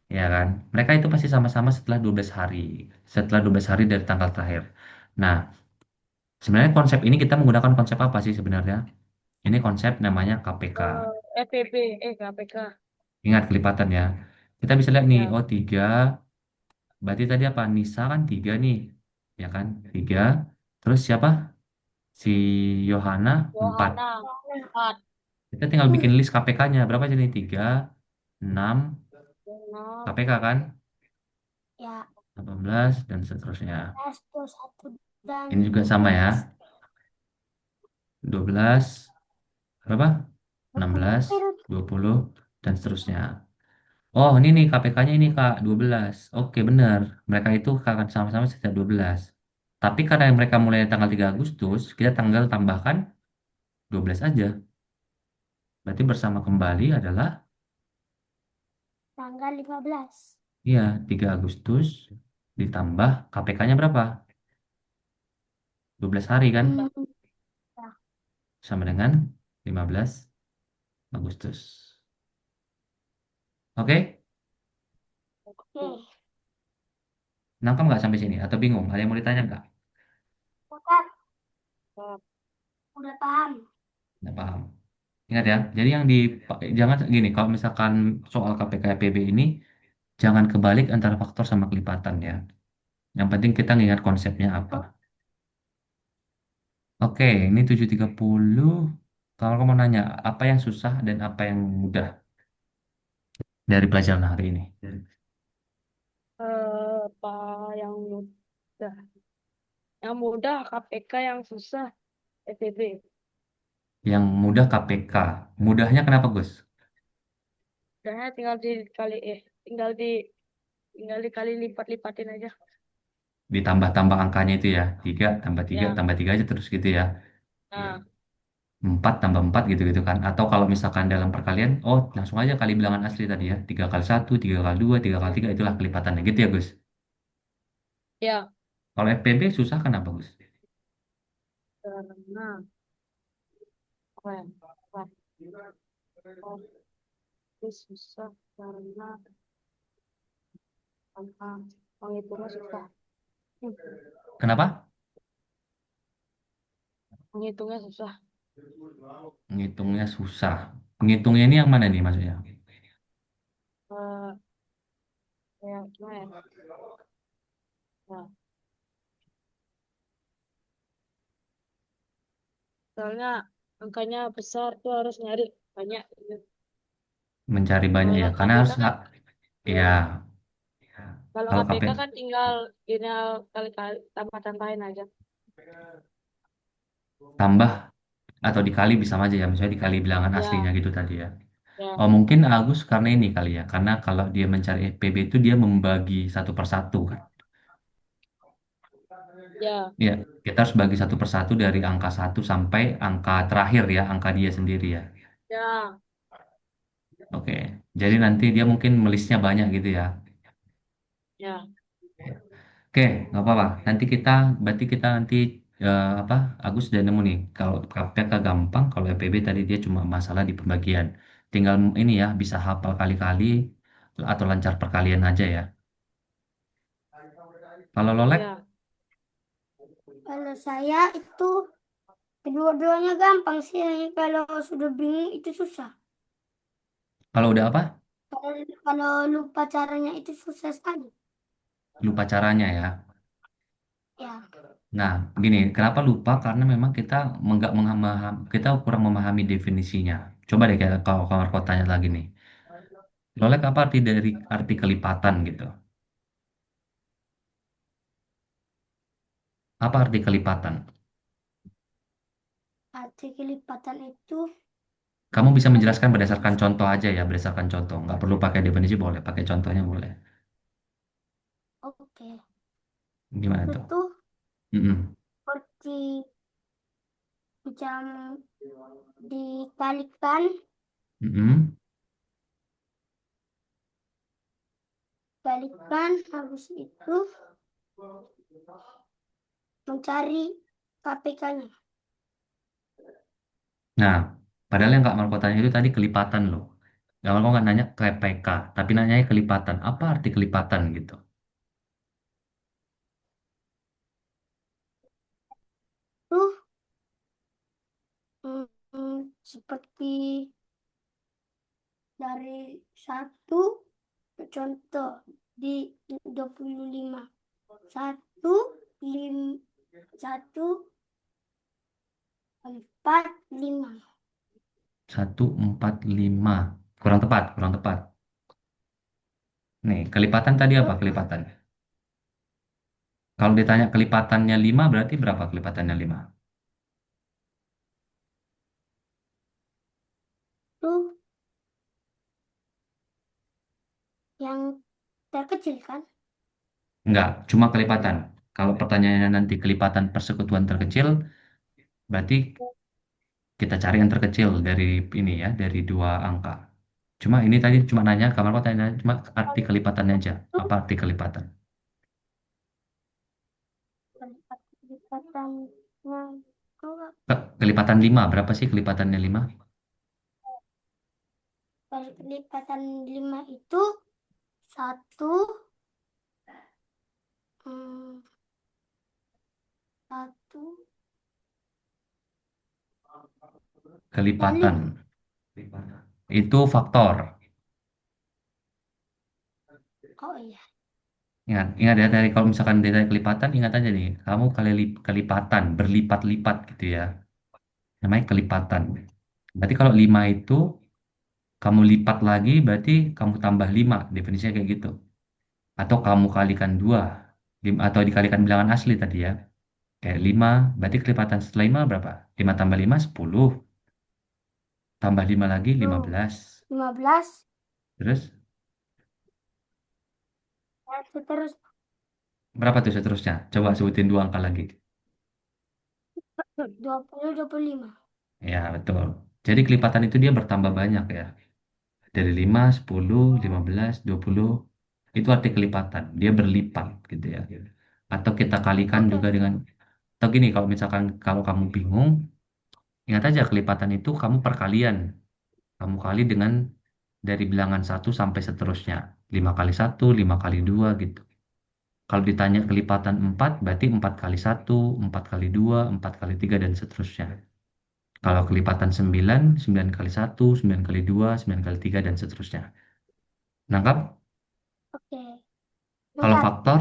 Ya kan? Mereka itu pasti sama-sama setelah 12 hari. Setelah 12 hari dari tanggal terakhir. Nah, sebenarnya konsep ini kita menggunakan konsep apa sih sebenarnya? Ini konsep namanya KPK. EPB, KPK. Ingat kelipatan ya. Kita bisa lihat nih, Ya. oh 3, berarti tadi apa? Nisa kan 3 nih. Ya kan? 3. Terus siapa? Si Yohana 4. Yohana, 4, Kita tinggal bikin list KPK-nya. Berapa jadi? 3, 6, 6, KPK kan? Ya. 18, dan seterusnya. 11, 21, dan Ini juga sama ya. 12. 12, berapa? Aku 16, keliru. 20, dan seterusnya. Oh, ini nih KPK-nya ini Kak, 12. Oke, benar. Mereka itu akan sama-sama setiap 12. Tapi karena mereka mulai tanggal 3 Agustus, kita tanggal tambahkan 12 aja. Berarti bersama kembali adalah, Tanggal 15. ya, 3 Agustus ditambah KPK-nya berapa? 12 hari kan? Hmm, Sama dengan 15 Agustus. Oke? oke. Nangkap nggak sampai sini? Atau bingung? Ada yang mau ditanya nggak? Udah, udah paham. Nggak paham. Ingat ya, jadi jangan gini, kalau misalkan soal KPK PB ini, jangan kebalik antara faktor sama kelipatan ya. Yang penting kita ingat konsepnya apa. Oke, ini 7.30. Kalau kamu mau nanya, apa yang susah dan apa yang mudah dari pelajaran hari ini? apa yang mudah? Yang mudah KPK, yang susah EPB. Yang mudah KPK. Mudahnya kenapa, Gus? Udah tinggal dikali, tinggal tinggal dikali lipat-lipatin aja. Ditambah-tambah angkanya itu ya. 3 Ya, tambah 3 aja terus gitu ya. nah, 4 tambah 4 gitu-gitu kan. Atau kalau misalkan dalam perkalian, oh langsung aja kali bilangan asli tadi ya. 3 kali 1, 3 kali 2, 3 kali 3 itulah kelipatannya gitu ya Gus. ya, Kalau FPB susah kenapa Gus? karena apa ya? Apa? Oh, itu susah karena angka penghitungnya susah. Hmm, Kenapa? Penghitungnya susah. Ngitungnya susah. Ngitungnya ini yang mana nih maksudnya? Eh, Kayak gimana ya? Nah, soalnya angkanya besar tuh harus nyari banyak gitu. Mencari Kalau banyak ya. yang Karena KPK harus kan, ya kalau kalau KPK KP kan tinggal kali-kali tambah-tambahin aja. tambah atau dikali bisa aja ya. Misalnya dikali bilangan aslinya Ya, gitu tadi ya. ya, Oh mungkin Agus karena ini kali ya. Karena kalau dia mencari FPB itu dia membagi satu persatu kan. ya, Ya, kita harus bagi satu persatu dari angka satu sampai angka terakhir ya, angka dia sendiri ya. ya, Oke, jadi nanti dia mungkin melisnya banyak gitu ya. ya, Oke, nggak apa-apa. Berarti kita nanti apa? Agus udah nemu nih. Kalau KPK gampang, kalau FPB tadi dia cuma masalah di pembagian. Tinggal ini ya, bisa hafal kali-kali atau lancar perkalian aja ya. Kalau Lolek, ya. Kalau saya itu kedua-duanya gampang sih. Hanya kalau sudah bingung itu susah. kalau udah apa? Kalau lupa caranya itu susah sekali. Lupa caranya ya. Ya, Nah, gini, kenapa lupa? Karena memang kita nggak kita kurang memahami definisinya. Coba deh kalau kamar kau tanya lagi nih. Lolek apa arti dari arti kelipatan gitu? Apa arti kelipatan? arti kelipatan itu Kamu bisa kalau menjelaskan berdasarkan contoh aja ya, berdasarkan contoh. Nggak perlu pakai definisi boleh, pakai contohnya boleh. oke. Gimana Itu tuh? tuh Mm-mm. seperti jam dikalikan, Mm-mm. kalikan habis itu mencari KPK-nya. Nah, padahal yang Kak Marco tanya itu tadi kelipatan loh. Kak Marco nggak nanya KPK, tapi nanyanya kelipatan. Apa arti kelipatan gitu? Tuh seperti dari satu contoh di 25 satu satu 4 5. 145. Kurang tepat, kurang tepat. Nih, kelipatan tadi apa Tuh, kelipatan? Kalau ditanya kelipatannya 5 berarti berapa kelipatannya 5? tuh yang terkecil kan? Enggak, cuma kelipatan. Kalau pertanyaannya nanti kelipatan persekutuan terkecil, berarti kita cari yang terkecil dari ini ya, dari dua angka. Cuma ini tadi cuma nanya, kamar kau tanya cuma arti kelipatannya aja. Tuh Apa arti kelipatan? kelipatannya enggak. Kelipatan 5, berapa sih kelipatannya 5? Kalau kelipatan 5 itu satu hmm, satu kali. Kelipatan. Itu faktor. Oh iya. Ingat, ingat ya dari kalau misalkan dari kelipatan, ingat aja nih, kamu kelipatan, berlipat-lipat gitu ya. Namanya kelipatan. Berarti kalau 5 itu kamu lipat lagi berarti kamu tambah 5, definisinya kayak gitu. Atau kamu kalikan 2, atau dikalikan bilangan asli tadi ya. Kayak 5, berarti kelipatan setelah 5 berapa? 5 tambah 5, 10. Tambah 5 lagi, Tuh 15. 15 Terus Terus Berapa tuh seterusnya? Coba sebutin dua angka lagi. 20, 25. Ya, betul. Jadi kelipatan itu dia bertambah banyak ya. Dari 5, 10, 15, 20. Itu arti kelipatan. Dia berlipat gitu ya. Atau kita kalikan Oke, juga oke. dengan. Atau gini, kalau misalkan kalau kamu bingung, ingat aja kelipatan itu kamu perkalian. Kamu kali dengan dari bilangan satu sampai seterusnya. 5 kali satu, 5 kali 2 gitu. Kalau ditanya kelipatan 4, berarti 4 kali satu, 4 kali 2, 4 kali 3 dan seterusnya. Kalau kelipatan 9, 9 kali satu, 9 kali 2, 9 kali 3 dan seterusnya. Nangkap? Oke. Kalau Lengkap. faktor,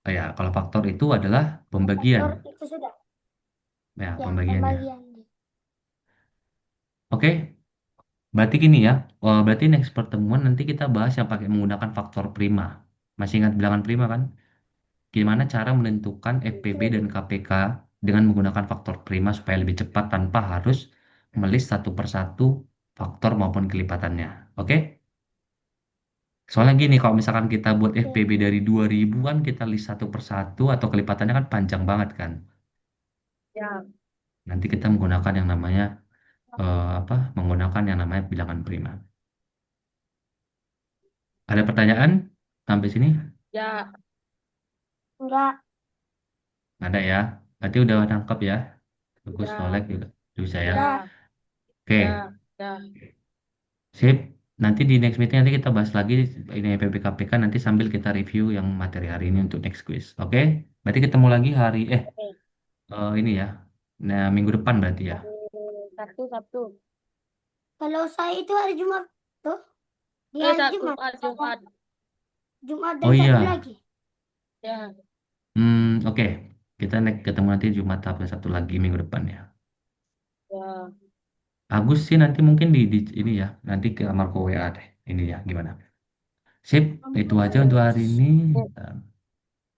ya, kalau faktor itu adalah pembagian. Faktor itu sudah. Ya, Ya, pembagiannya. pembagian. Oke, berarti gini ya. Berarti next pertemuan nanti kita bahas yang pakai menggunakan faktor prima. Masih ingat bilangan prima kan? Gimana cara menentukan FPB Oke. dan KPK dengan menggunakan faktor prima supaya lebih cepat tanpa harus melis satu persatu faktor maupun kelipatannya. Oke? Soalnya gini, kalau misalkan kita buat Oke. FPB dari 2000 kan kita list satu persatu atau kelipatannya kan panjang banget kan. Ya. Nanti kita menggunakan yang namanya apa? Menggunakan yang namanya bilangan prima. Ada pertanyaan sampai sini? Ya. Enggak. Ada ya. Berarti udah nangkep ya. Bagus, Ya. solek juga bisa ya. Enggak. Ya. Oke, Ya. Ya. sip. Nanti di next meeting nanti kita bahas lagi ini PPKPK nanti sambil kita review yang materi hari ini untuk next quiz. Oke? Berarti ketemu lagi Oke. ini ya. Nah, minggu depan berarti ya. Hari Sabtu, Sabtu. Kalau saya itu hari Jumat tuh. Di hari Jumat. Jumat, Ada Jumat. Jumat dan Oh satu iya. lagi. Ya. Oke. Kita ketemu nanti Jumat atau satu lagi minggu depan ya. Ya. Agus sih nanti mungkin di ini ya. Nanti ke Marco WA deh. Ini ya gimana? Sip, itu aja untuk hari ini.